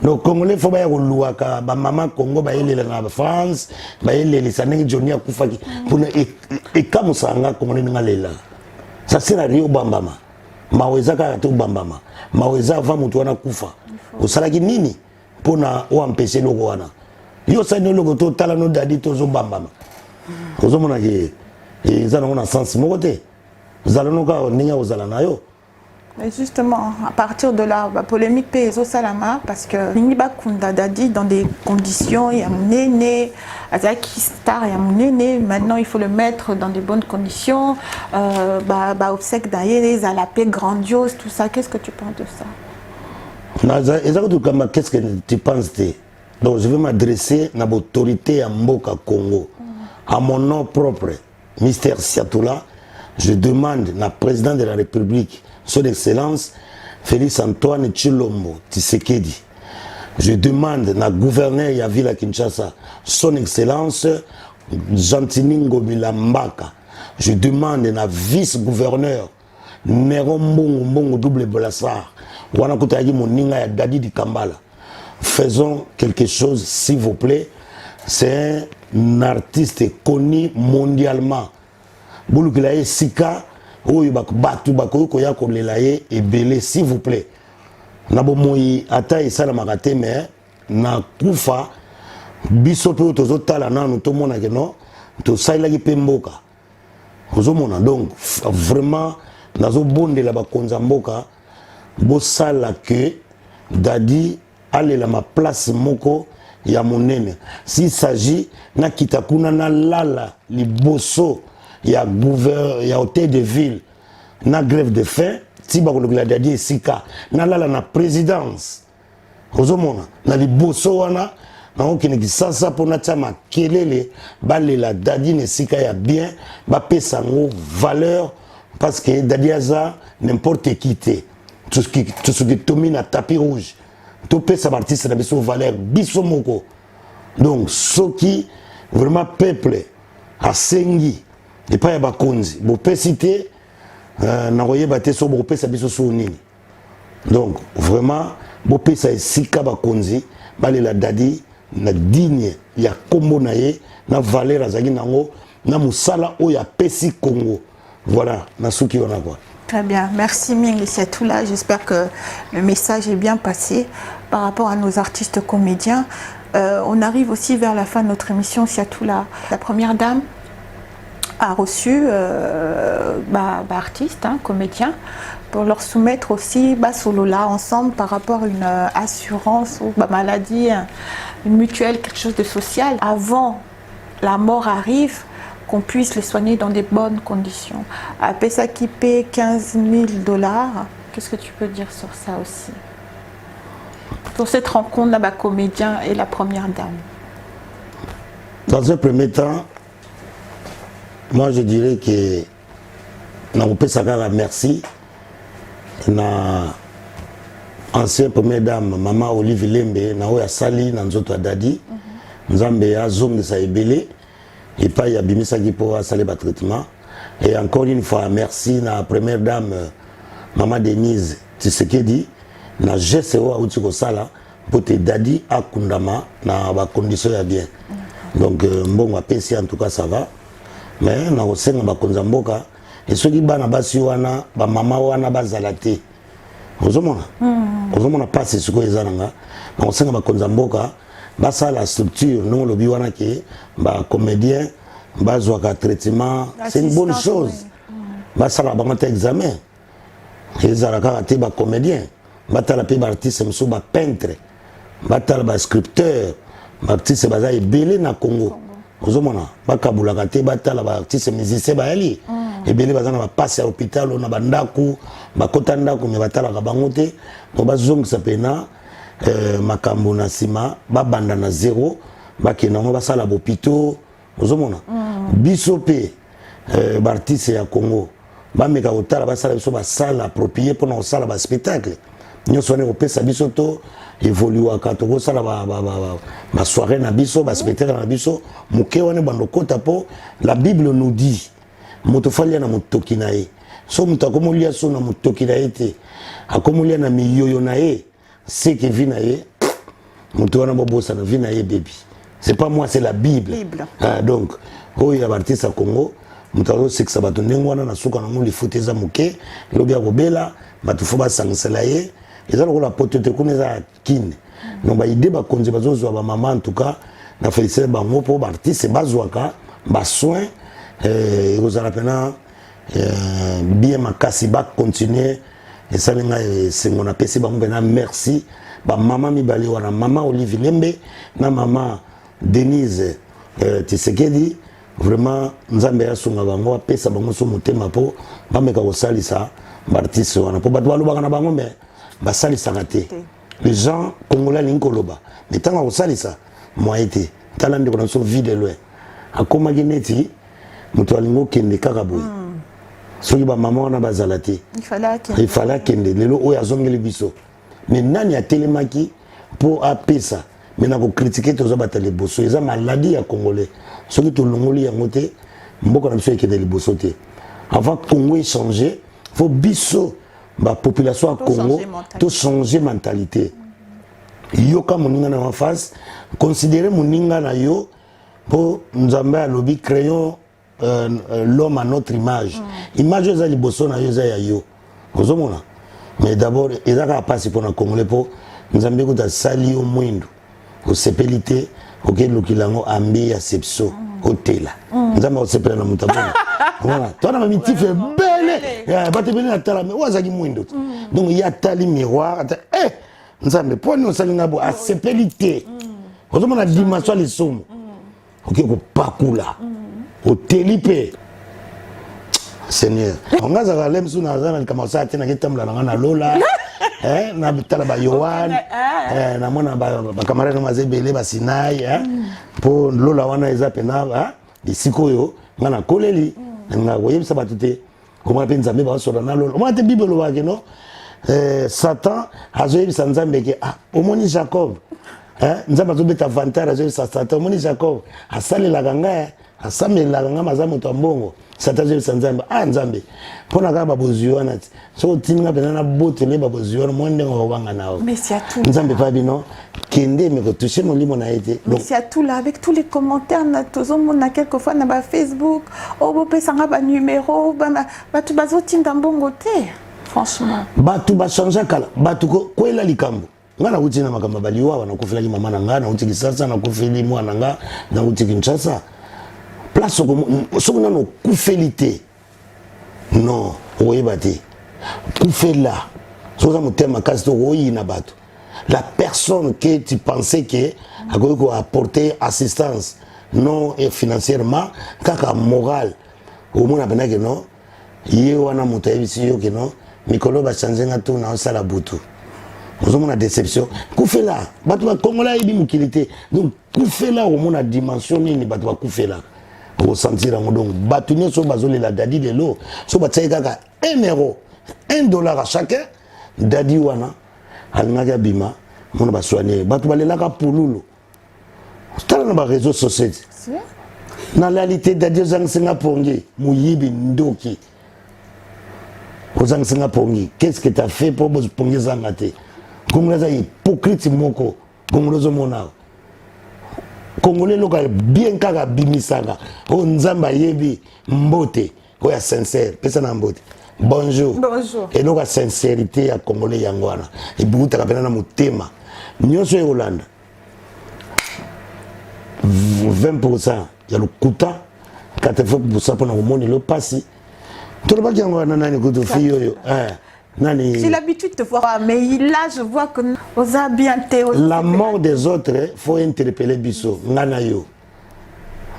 Donc congolais faut ba louaka ba maman Congo ba yele na France ba yele sanengi Johnny akufaki pour et comme ça nga congolais ngalela ça sert à rien bambama maweza ka to bambama maweza va mutu wana kufa osalaki nini pona o empêcher loko wana yo sa no loko to tala no dadi to zo bambama ozo mona ke ezana na sens moko te zalano ka ninga ozala nayo. Et justement, à partir de la polémique Peso Salama, parce que Niba Kunda Dadi, dans des conditions, il y a mon aîné, Azaki Star, il y a mon aîné, maintenant il faut le mettre dans des bonnes conditions, obsèque d'ailleurs, à la paix grandiose, tout ça. Qu'est-ce que tu penses de ça? Qu'est-ce que tu penses? Donc je vais m'adresser à l'autorité à Mboka Congo, à mon nom propre, Mr. Siatoula. Je demande à la présidente de la République, Son Excellence Félix Antoine Tshilombo Tshisekedi. Je demande à gouverneur de Villa Kinshasa, Son Excellence Jantiningo Milambaka. Je demande à vice-gouverneur Néron Mbongo double Bolassar. Wanakutagi Moninga ya Dadi di Kambala. Faisons quelque chose, s'il vous plaît. C'est un artiste connu mondialement. Boulukila Sika. Oyo batu bakoyo ya kolela ye ebele s'il vous plaît nabo moyi ata esala makate mais na kufa biso pe tozo tala nanu to mona ke no to sailaki pe mboka ozo mona donc vraiment nazo bondela bakonza mboka bo sala que Dadi alela ma place moko ya monene s'il s'agit na kitakuna na lala liboso ya hôtel de ville na grève de faim si ba ko la Dadi Sika na la na présidence ozomona na liboso wana na okene kisasa pona tama kelele balela Dadi ne Sika ya bien ba pesa ngo valeur parce que Dadi aza n'importe qui tout ce qui tombe na tapis rouge tout pesa artiste na biso valeur biso moko donc soki vraiment peuple a sengi et pas ya bakonzi bo pesité na koyeba te so bo pesa biso so nini donc vraiment bo pesa esika bakonzi balela Dadi na digne ya kombo na ye na valeur azaki nango na musala o ya pesi Congo voilà na suki wana quoi. Très bien, merci Ming, c'est tout là. J'espère que le message est bien passé par rapport à nos artistes comédiens. On arrive aussi vers la fin de notre émission Siatoula. La première dame a reçu artistes, comédiens, pour leur soumettre aussi Solola ensemble par rapport à une assurance ou maladie, une mutuelle, quelque chose de social. Avant la mort arrive, qu'on puisse les soigner dans des bonnes conditions. À Pessa qui paie $15 000, qu'est-ce que tu peux dire sur ça aussi? Pour cette rencontre là-bas, comédien et la première dame. Dans un premier temps, moi je dirais que on peut savoir merci na ancienne première dame maman Olive Lembe na oya sali na nzoto Dadi nzambe ya zongi sa ebele et pas ya bimisa ki pour saler ba traitement et encore une fois merci na première dame maman Denise Tshisekedi na geste o uti ko sala pour te dadi à kundama na ba condition ya bien. Donc mbongo apesi en tout cas ça va. Mais na osenga ba konza mboka et soki bana basi wana ba mama wana bazala te. Ozomona ozomona passe siko ezalanga na osenga ba konza mboka basa la structure non lobi wana ke ba comédien bazwaka traitement c'est une bonne chose. Basa la bango examen ezalaka te ba comédien batala pe ba artiste mso ba peintre batala ba sculpteur ba artiste baza ebele na Congo. Ozomona bakabulaka te batala ba artiste musicien ba yali ebele baza na ba passe à l'hôpital na bandaku bakota ndaku me batala ka bango te no bazongisa pena makambo na sima babanda na zéro bakena ngo basala bopito. Ozomona biso pe ba artiste ya Congo bameka kotala basala biso basala approprié pour na sala ba spectacle nyonso wana kopesa biso to évoluaka tokosala ba soirée na biso ba spectacle na biso moke wana bandokota po la Bible nous dit moto falia na motoki na ye so moto akomolia so na motoki na ye te akomolia na miyoyo na ye c'est que vi na ye moto wana bobosa na vi na ye baby c'est pas moi c'est la Bible. Ah, donc oyo ya artiste ya Congo moto sexa bato ndenge wana na suka na mo li futeza moke lobi ya kobela bato fo basangisela ye eza lokola potete kuna eza kine donc ba idée ba konzi bazozwa ba mama en tout cas na féliciter bango po ba artiste bazwaka ba soin ekozala pena bien makasi ba continuer esalinga sengo na pesi bango pena merci ba mama mibale wana mama Olivier Lembe na mama Denise Tisekedi vraiment nzambe ya sunga bango apesa bango so motema po bameka kosalisa ba artiste wana po bato balobaka na bango mais basalisa raté les gens congolais linkoloba mais tant on salisa moi été talent de connaissance vide loin akoma gineti muto alingo kende kakaboy soki ba maman na bazalate il fallait kende lelo oya zongeli biso mais nani a telemaki pour apesa mais na ko critiquer tozo batale bosso eza maladie ya congolais soki to longoli ya ngote mboka na biso ekende liboso te avant Congo changer faut biso ba population à Congo tout changer mentalité yoka moninga na en face considérer moninga na yo pour nzambe a lobby créons l'homme à notre image image za liboso na yo za ya yo kozomona mais d'abord ezaka passer pour na congolais pour nzambe ko ta sali au mwindo ko sepelité ko ke lukilango ambi ya sepso hôtel nzambe ko sepela na mutabona voilà toi na mitif belle ba te belle na tala mais wazaki mwindo donc il y a tali miroir nzambe poni osalinga bo a sepelité kozomona dimension les somme OK ko pakula hôtel Seigneur on a za lem suna za kama sa tena kitamla na lola na bitala ba Yohan na mona ba kamera na mazebele ba Sinai po lola wana eza pena bisiko yo ngana koleli nga koyebisa batute comment penza me ba soda na lola mona te Bible wa ke no Satan azoyebisa nzambe ke omoni Jacob nzambe azobeta avantage azoyebisa Satan omoni Jacob asalela kanga asamela kanga mazamu to mbongo Satan azoyebisa nzambe nzambe pona ka babozi wana so tinga pena na botele babozi wana mwende ngobanga nao mais c'est à tout nzambe pa bino kende me ko toucher no limo na été donc c'est à tout là avec tous les commentaires na tozomona quelquefois na ba Facebook bo pesanga ba numéro ba tu bazotinda mbongo te franchement batu ba changer kala batu ko ela likambo ngana uti na makamba baliwa wana kufela mama na ngana uti kisasa na kufeli mwana nga na uti Kinshasa place soko nano kufelité non oyebate kufela soza mutema kasi to oyina bato la personne que tu pensais que a apporter assistance non et financièrement kaka moral au moins abena que non ye wana muto yebisi yo que non mikolo ba changer nga tout na sala butu ozomona déception kufela bato ba Congolais yebi mukilité donc kufela au moins na dimension nini bato ba kufela au sentir en donc bato nyonso bazolela dadi lelo so batsaye kaka 1 euro $1 à chacun dadi wana alingaka bima mona ba soigner bato balelaka pululu tala na ba réseaux sociaux na réalité dadi ozangisinga pongi muyibi ndoki ozangisinga pongi qu'est-ce que tu as fait pour pongi zangate Congolais est hypocrite moko. Congolais au mona. Congolais local bien kaka bimisaka. O nzamba yebi mbote. O ya sincère. Pesa na mbote. Bonjour. Bonjour. Et donc la sincérité à Congolais yangwana. Et beaucoup de rappeler na mutema. Nyonso e Hollande. 20% il y a le kuta 80% pour nous monter le passé. Tout le monde qui a nani kuto fiyo nani. J'ai l'habitude de voir, mais là je vois que vous avez bien été. La mort des autres faut interpeller biso ngana yo.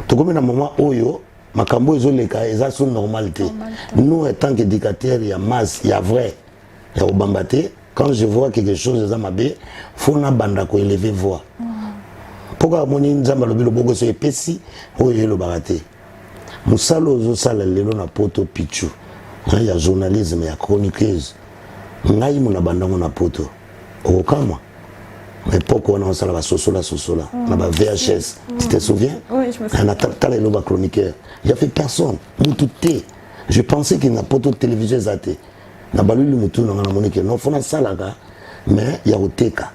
To comme na moment oyo makambo ezoleka eza sous normalité. Nous en tant qu'éducateurs il y a masse, il y a vrai. Il y a obambate quand je vois quelque chose za mabe, faut na banda ko élever voix. Pourquoi moni nzamba lobilo boko so epesi oyo lo barate. Musalo zo sala lelo na poto pichu. Il y a journalisme, il y a chroniqueuse. Ngai mona banda mona poto. Okama. Mais pourquoi on a sala ba sosola na ba VHS. Tu te souviens? Oui, je me souviens. Na tala lo ba chroniqueur. Il y a fait personne. Mututé. Je pensais qu'il n'a pas de télévision zaté. Na balu mutu na monique non fona sala ga mais il y a oteka.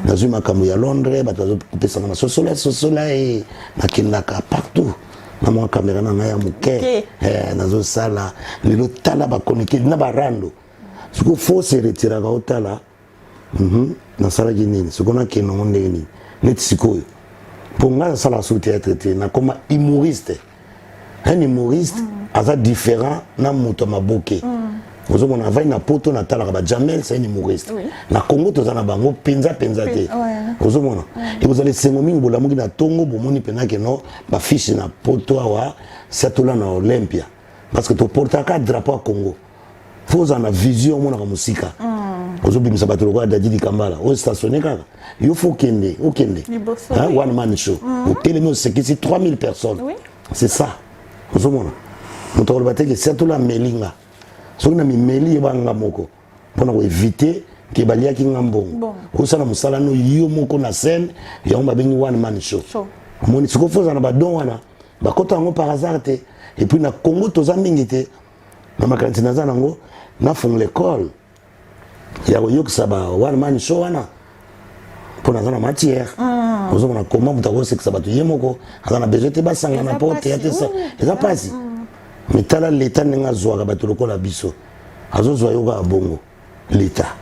Nazu makambo ya Londres batazo pesa na sosola et na kinaka partout na mo caméra na ya muke nazo sala lelo tala ba connecter na barando siko faut se retirer ga otala na sala ginini siko na keno ndeni net siko pour nga sala sous théâtre na comme humoriste un humoriste asa différent na muto maboke. Vous avez un na poto na tala ba Jamel c'est un humoriste. Na Congo tozana bango penza te. Vous avez et vous allez sengomi bola mugi na tongo bomoni pena ke no ba fiche na poto awa satola na Olympia parce que to porta ka drapeau à Congo. Faut en vision mona ka musika. Vous avez bisa batolo kwa Dadidi Kambala au stationné kaka. Il faut kende, one man show. Au téléno c'est que c'est 3000 personnes. C'est ça. Vous avez on to bateke que satola melinga. So na mimeli banga moko pona ko éviter ke balia ki ngambongo o sala musala no yo moko na scène ya on ba bengi one man show moni siko foza na ba don wana ba kota ngo par hasard te et puis na Congo toza mingi te na makanti na za nango na fond l'école ya ko yoksa ba one man show wana pona za na matière ozo na comment buta ko seksa ba to yemoko azana besoin te basanga na porte ya te ça eza pasi. Mais tala l'état n'enga zoa bato lokola biso azo zoa yoga bongo l'état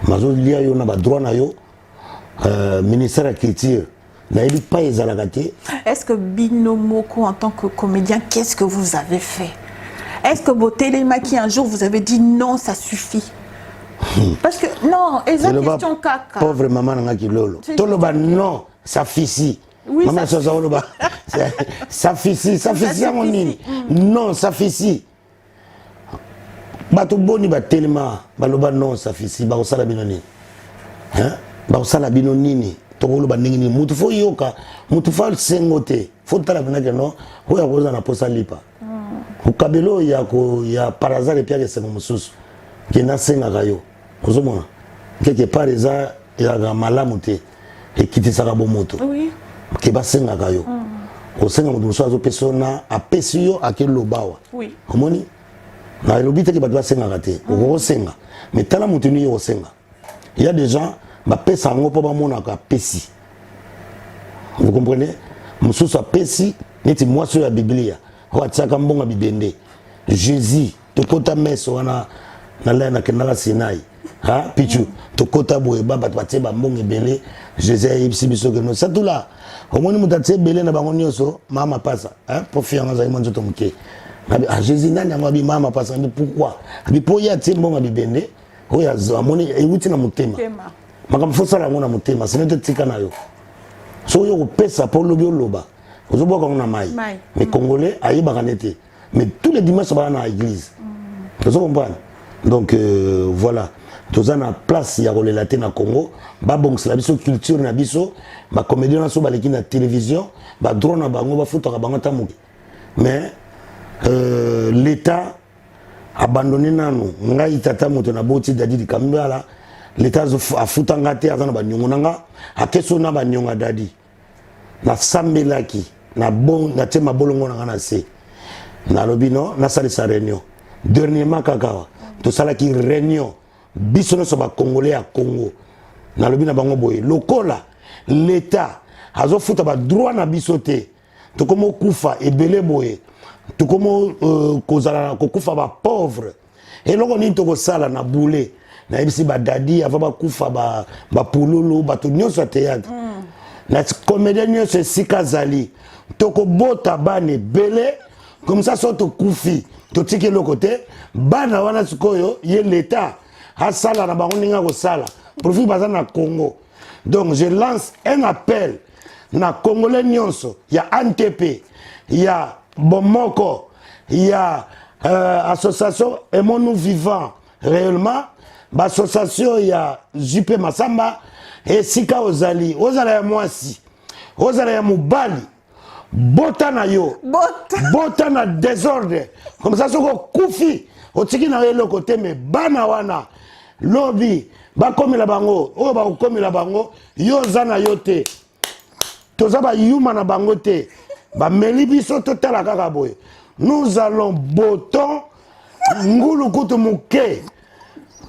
mazo lia yo na ba droit na yo ministère de la culture na ebi pas ezalaka te. Est-ce que Bino Moko en tant que comédien qu'est-ce que vous avez fait? Est-ce que vos télémaquis un jour vous avez dit non ça suffit? Parce que non eza question kaka pauvre maman nanga kilolo toloba non ça fisi. Oui, maman ça fait à mon nini. Non, ça fait si. Bato boni ba tellement baloba non ça fait si ba osala binoni. Hein? Ba osala binoni to boloba ndingi mutu fo yoka, mutu fa sengote. Faut tala binaka non, ho ya koza na posa lipa. Ukabelo ya par hasard et puis que c'est mon mususu. Qui na senga kayo. Ozomona. Quelque part eza ya malamu te et qui te saka bomoto. Oui. Ke basenga kayo osenga mutu so azo persona apesi yo akelo bawa omoni na lobite ke batwa senga kate okosenga mais tala mutu ni yo senga il y a des gens ba pesa ngo po ba mona ka pesi vous comprenez mususu apesi neti mwaso ya biblia o atsaka mbonga bibende Jésus to kota meso wana na la na kenala Sinai ha pichu to kota boye baba twatse ba mbonga ebele Jésus ayibisi biso ke no satula omoni mutatse belé na bango nyonso mama pasa hein pour faire nga za monzo to muke ah Jésus nani amabi mama pasa mais pourquoi abi poya timbonga bibende oya amoni ewuti na mutema makam fosala ngona mutema sinete tika nayo so yo kopesa pour lobi oloba ozoboka ngona mai mais congolais ayiba kanete mais tous les dimanches ba na église vous comprenez donc voilà toza na place ya relater na Congo ba bongsa la biso culture na biso ba comédien na so ba leki na télévision ba drone na bango ba futa ka bango tamuki mais l'état abandonné nanu ngai tata moto na boti Dadidi Kambala l'état a futa ngate azana ba nyongo nanga akeso na ba nyonga dadi na sambelaki na bon na tema bolongo na na se na lobino na sali sa réunion dernièrement kakawa to sala ki réunion biso no so ba congolais à Congo nalobi na bango boye lokola l'état azofuta ba droit na biso te tokomo kufa ebele boye tokomo kozala kokufa ba pauvre eloko nini tokosala na boule na yebisi badadi ava bakufa ba pululu bato nyonso ya théâtre na comédien nyonso esika azali tokobota bana ebele comme ça so tokufi totiki eloko te bana wana sikoyo ye l'état asala na bango ndenge akosala profit baza na Congo. Donc je lance un appel na Congolais nyonso, il y a ANTP, il y a Bomoko, il y a association Aimons-nous vivants réellement, l'association il y a JP Massamba et Sika Ozali, Ozala ya Mwasi, Ozala ya Mubali, Bota na yo, Bota na désordre, comme ça soko kufi, otiki na le côté mais bana wana, lobby, bakomi la bango, o ba komi la bango, yo zana yote. Toza ba yuma na bango te. Ba meli biso totala kaka boye. Nous allons boton ngulu kutu muke.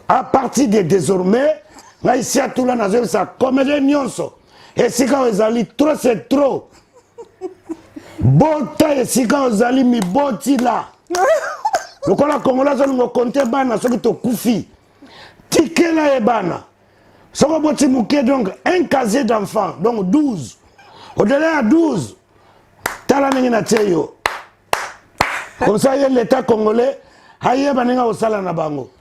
À partir de désormais, là ici à tout là na ça comédien nyonso. Et si quand ezali trop c'est trop. Bota et si quand ezali mi boti là. Lokola Congolais zo ngo compter bana soki to kufi. Tikela ebana. Soko boti muke donc un casier d'enfants, donc 12. Au-delà de 12, tala nengi na teyo. Comme ça, l'État congolais, aïe banenga au sala na bango.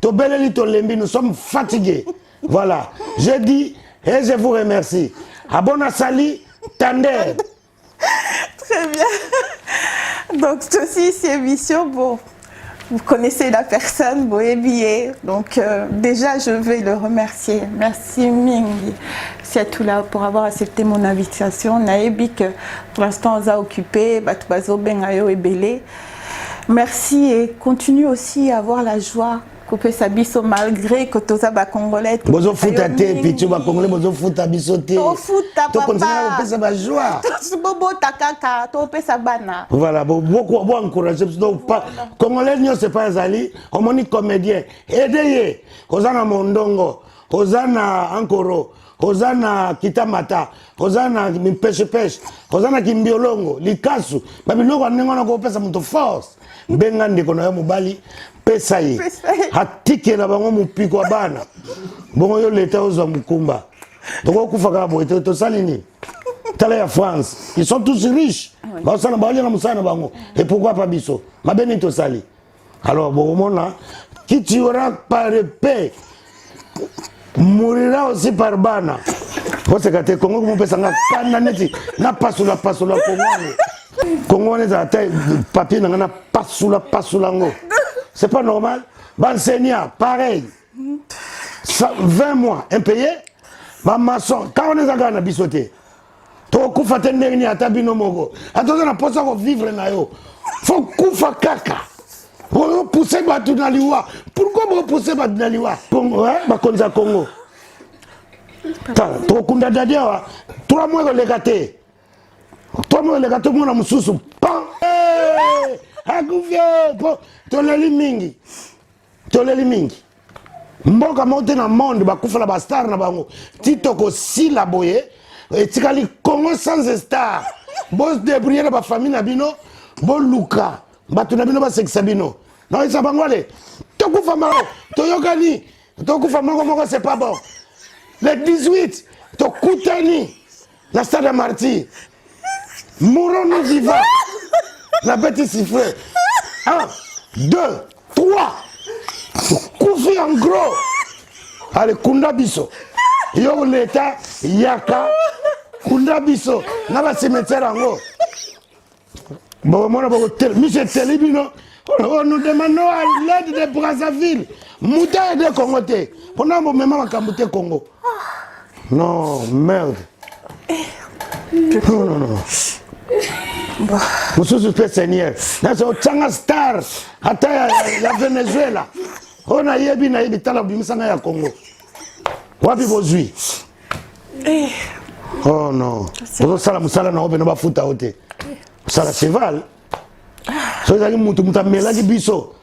To beleli to lembi, nous sommes fatigués. Voilà. Je dis et je vous remercie. Abona Sali, Tander. Très bien. Donc, ceci, c'est émission. Bon, vous connaissez la personne, Boébié. Donc, déjà, je vais le remercier. Merci, Mingi. C'est tout là pour avoir accepté mon invitation. Naebi que pour l'instant, on a occupé. Batubazo Bengayo et Belé. Merci et continue aussi à avoir la joie. Couper sa biso malgré que tous les Congolais. Bozo futa te, puis tu vas Congolais, bozo futa biso te. To futa papa. To continue à couper sa joie. To bobo takaka, to couper sa bana. Voilà, beaucoup encourager. Donc pas Congolais n'y c'est pas azali, on moni comédien. Aidez, Ozana Mondongo, Ozana Ankoro, Ozana Kitamata, Ozana Pêche, Ozana Kimbiolongo, Likasu. Babiloko ndenge na ko pesa muto force. Benga ndeko na yo mobali. Pesaye hatike na bango mupiko wa bana bongo yo leta ozo mukumba toko kufaka boye to salini tala ya France ils sont tous riches ba sana ba na musana bango et pourquoi pas biso mabeni to sali alors bon mona qui tuera par paix mourira aussi par bana parce que te Congo mo pesa nga kana neti na pasula Congo ne za papier na pasula ngo. C'est pas normal. Enseignant, pareil. 20 mois impayé. Ma maçon, quand on est à la bisoté, tu as fait un dernier à Tabino Mogo. Attention, on a pas ça vivre na yo. Faut koufa kaka. Pour pousser Batu na liwa. Pourquoi vous poussez Batu na liwa? Congo, hein? Bakonza Congo. Tu kunda dadia 3 mois le gâté. 3 mois le gâté, mon amususu. Pan! Akuvyo toleli mingi mboka monte na monde bakufa na bastar na bango titoko sila boye etikali Congo sans star bos débrouiller na ba famille na bino bo luka batu na bino ba sekisa bino na isa bangwale tokufa maro toyokani tokufa moko c'est pas bon le 18 tokutani la stade de Martyr mourons nous vivants. La petite sifflet. 1, 2, 3. Koufi en gros. Allez, Kunda Biso. Yo l'État, Yaka, Kunda Biso. Naba cimetière en gros. Bon, moi, Michel Telibino, nous demandons à l'aide de Brazzaville. Mouta et de Congoté. Pendant mon moment, on Congo. Non, merde. Non. Monsieur le Seigneur, c'est au Tchanga Star, à la Venezuela. On a yebi na yebi tala bimisanga ya Congo. Wapi bozui? Oh non. Bozo sala musala na obena ba futa ote. Sala cheval. So ezali mutu mela ki biso.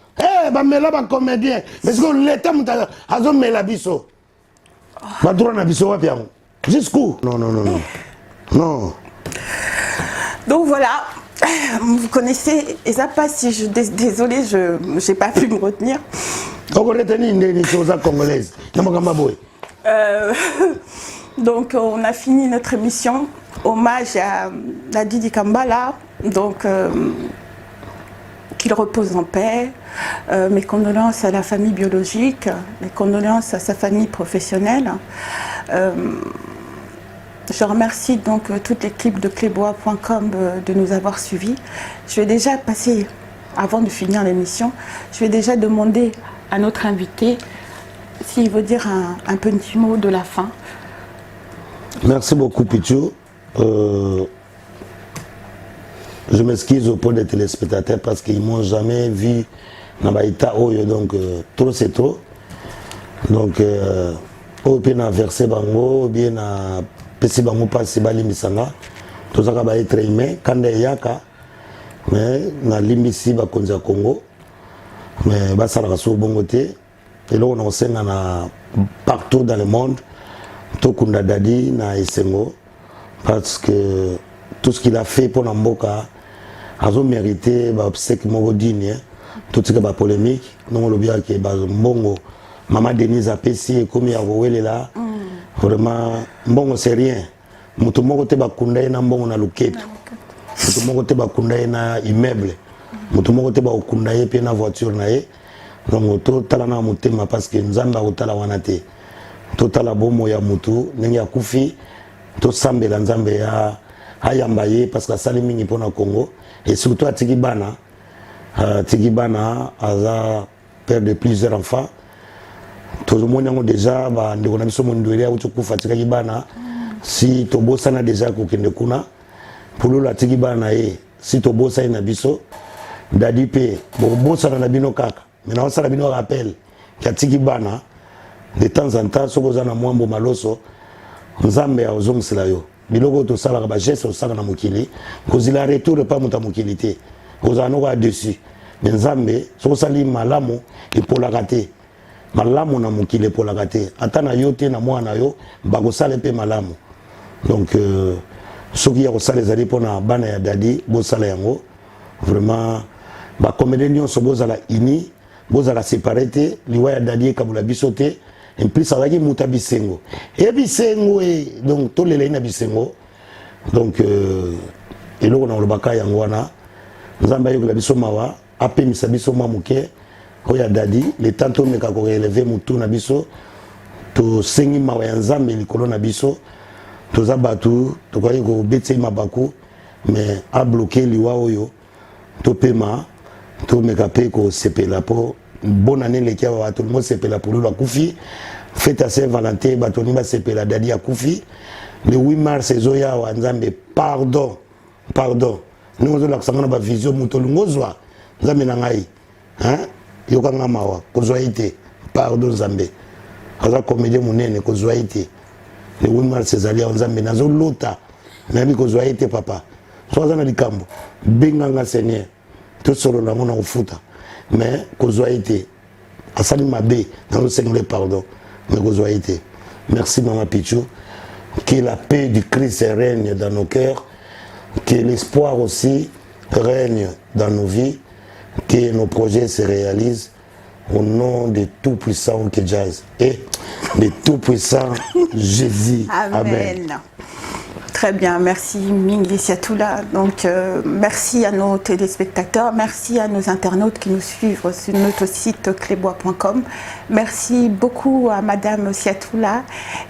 Ba mela ba comédien. Mais ce que l'état muta azo mela biso. Badura na biso wapi yango? Jusqu'où? Non, non, non, non. Non. Donc voilà, vous connaissez, et ça passe si je... Désolée, je n'ai pas pu me retenir. Donc on a fini notre émission. Hommage à Dadi Kambala. Donc qu'il repose en paix. Mes condoléances à la famille biologique, mes condoléances à sa famille professionnelle. Je remercie donc toute l'équipe de clébois.com de nous avoir suivis. Je vais déjà passer, avant de finir l'émission, je vais déjà demander à notre invité s'il veut dire un petit mot de la fin. Merci beaucoup Pichou. Je m'excuse auprès des téléspectateurs parce qu'ils ne m'ont jamais vu dans l'état Oyo, donc trop c'est trop. Donc, au bien à verser bango, bien à pesi bango passer bali misanga, tout ça va être aimé. Quand il y a ka, mais na limisi ba konza Congo, mais ba ça la sur bongoté. Et là on enseigne partout dans le monde, tout kunda dadi na Esengo, parce que tout ce qu'il a fait pour Namboka a mérité ba obsèque mo digne, tout ce qui est polémique, non le bien que ba mbongo Maman Denise a pesi et comme il y a Wele là, vraiment mbongo c'est rien. Mutu moko te bakunda na mbongo na luketo. Mutu moko te bakunda na immeuble. Mutu moko te bakunda pe na voiture na ye. Donc to tala na mutema parce que nzamba otala wana te. To tala bomo ya mutu ndenge akufi to sambela nzambe ya ayamba ye parce que sali mingi pona Congo et surtout à Tigibana aza père de plusieurs enfants. Tout le monde a déjà ndeko na biso mondwele ya utukufa Tigibana si to bosana déjà ko kende kuna pour la Tigibana e si to bosana na biso dadi pe bo bosana na bino kaka mais na osala bino rappel ya Tigibana de temps en temps so bozana mwambo maloso nzambe ya ozongisela yo biloko to sala ba geste o sala na mokili kozila retour pas muta mokilité ozana ko dessus mais nzambe so sali malamu et pour la rater malamu na mokili pour la rater atana yo te na mwana yo bako sala pe malamu donc soki ya ko sala ezali pona bana ya dadi bo sala yango vraiment ba comédien nyonso bozala ini bozala séparé liwa ya dadi kabula bisote en plus avec muta bisengo et bisengo donc to lele na bisengo donc eloko na lobaka yango wana nzamba yo la biso mawa apemisa biso mamuke oya dadi le tanto meka ko relever mutu na biso to sengi mawa ya nzambe likolo na biso to zabatu to ko yiko betse mabaku mais a bloquer liwa oyo to pema to meka pe ko sepela po bonne année les kia tout le monde sepela pour la Koufi fête à Saint-Valentin batoni ba sepela dadi ya Koufi le 8 mars ezoya wa nzambe pardon nous on la sangana ba vision mutolungozwa nzambe na ngai hein yokanga mawa kozwaite pardon nzambe aza comédien munene kozwaite le 8 mars ezali ya nzambe nazo lota nabi kozwaite papa so azana likambo benganga seigneur tout solo na mona ufuta mais kozwaite asali mabe dans le pardon mais kozwaite merci maman Pichou, que la paix du Christ règne dans nos cœurs, que l'espoir aussi règne dans nos vies, que nos projets se réalisent au nom de tout puissant que Jazz et de tout puissant Jésus. Amen. Très bien, merci Mingi Siatoula. Donc merci à nos téléspectateurs, merci à nos internautes qui nous suivent sur notre site clébois.com. Merci beaucoup à Madame Siatoula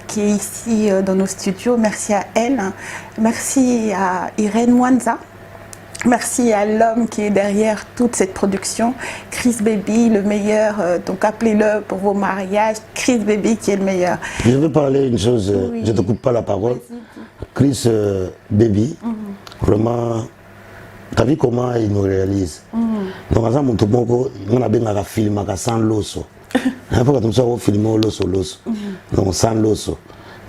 qui est ici dans nos studios. Merci à elle. Merci à Irène Mwanza. Merci à l'homme qui est derrière toute cette production, Chris Baby, le meilleur. Donc appelez-le pour vos mariages, Chris Baby qui est le meilleur. Je veux parler une chose, oui. Je ne te coupe pas la parole. Chris Baby, vraiment, tu as vu comment il nous réalise. Donc, à ça, mon topo, on a bien un film sans l'osso. Il faut que tu me filmer l'osso. Donc, sans l'osso.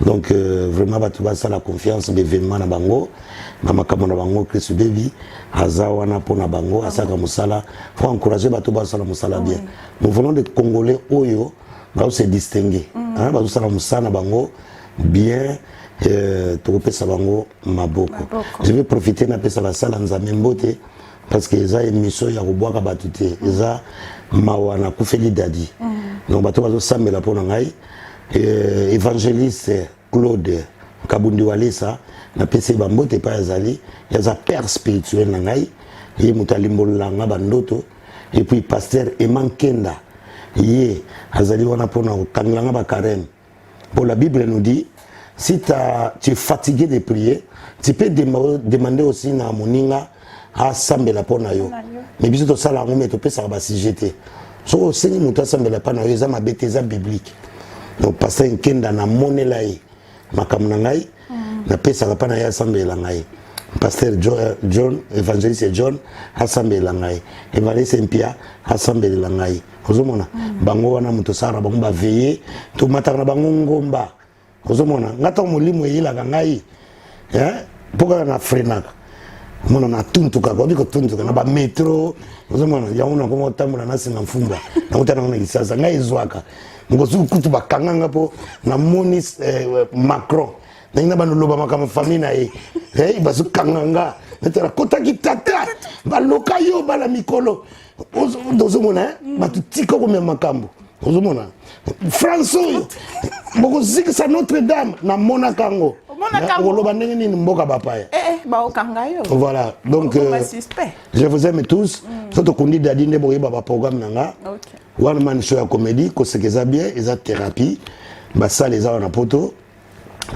Donc, vraiment, tu vas la confiance d'événements na bango. Mama kamona bango Chris Baby, azawana pona bango, asaka musala. Faut encourager batu basala musala bien. Nous voulons des Congolais oyo, bah se distinguer hein bah ça musana bango bien tokopesa bango maboko. Je vais profiter na pesa la sala nzambe mbote parce que eza émission ya kobwaka bato te eza mawa na kufeli dadi donc bato bazosambela mpo na ngai évangéliste Claude Kabundi Walesa na pesa bambote pa yazali yaza père spirituel na ngai ye moto alimbolanga bandoto et puis pasteur Emankenda ye azali wana mpo na kotangilanga bakareme. Pour la Bible nous dit si tu es fatigué de prier tu peux demander aussi na moninga asambela mpo na yo mais biso tosala yango me topesaka basijete soki osengi moto asambela mpo na yo eza mabe te eza biblique. Donc pasteur Nkenda namonela ye makambo na ngai napesaka mpo na ye asambela ngai. Pasteur John évangéliste John asambela ngai évangéliste Mpia asambela ngai ozomona bango wana moto sara bango baveye tomataka na bango ngomba ozomona ngata molimo eyelaka ngai mpoka na frenaka mona na tuntuka kwa biko tuntuka na ba metro ozomona yango na kongo tambola na singa mfumba na utana na lisasa ngai ezwaka ngozu kutu bakanganga po na moni Macron na ina bano loba makama famille na ye basu kanganga netera kota kitata baloka yo bala mikolo ozomona batutika ko me makambo ozomona François boko zikisa Notre Dame na mona kango oloba ndenge nini mboka bapaya voilà donc je vous aime tous surtout qu'on dit dadi ndebo yeba ba programme nanga one man show ya comédie ko sekeza bien eza thérapie ba sala eza na poto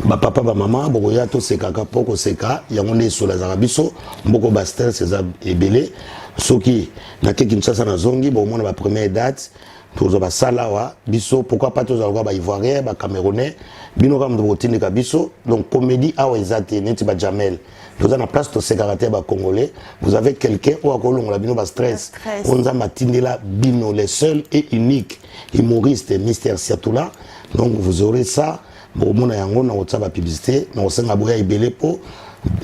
ba papa ba maman boko ya to sekaka poko seka yango ne sola za biso mboko ba stress eza ebele soki na Kinshasa na zongi bo mona ba première date tozo ba sala wa biso pourquoi pas tozo ba ivoirien ba camerounais bino kam do tindika biso donc comédie awa ezate neti ba Jamel toza na place to sekaraté ba congolais vous avez quelqu'un ou akolongola bino ba stress onza matindela bino les seuls et uniques humoristes Mister Siatoula donc vous aurez ça bon mona yango na otsa ba publicité na osenga boya ibele po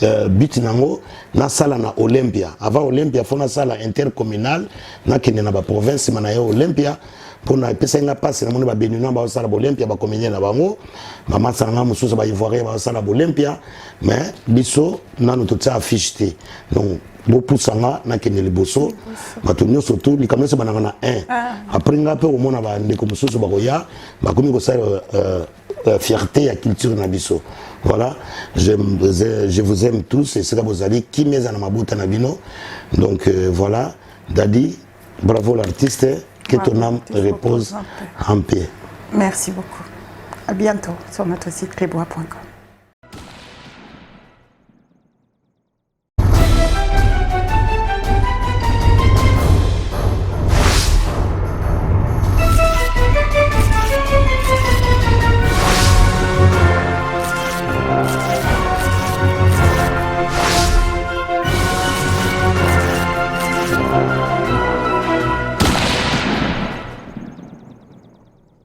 but nango na sala na Olympia avant Olympia fona sala intercommunal na kende na ba province mana ya Olympia pona pesa nga passe na mona ba béninois ba sala Olympia ba comédien na bango mama sanga mususu ba ivoirien ba sala Olympia mais biso na no totsa affiche te donc bo pusanga na kende liboso bato nyonso tout likamese bananga na 1 après nga pe omona ba ndeko mususu ba koya ba komi ko sala fierté à culture nabiso. Voilà, je vous aime tous et c'est là vous allez qui met en mabuta nabino. Donc voilà, Dadi, bravo l'artiste, que ton âme repose en paix. Merci beaucoup. À bientôt sur notre site clébois.com.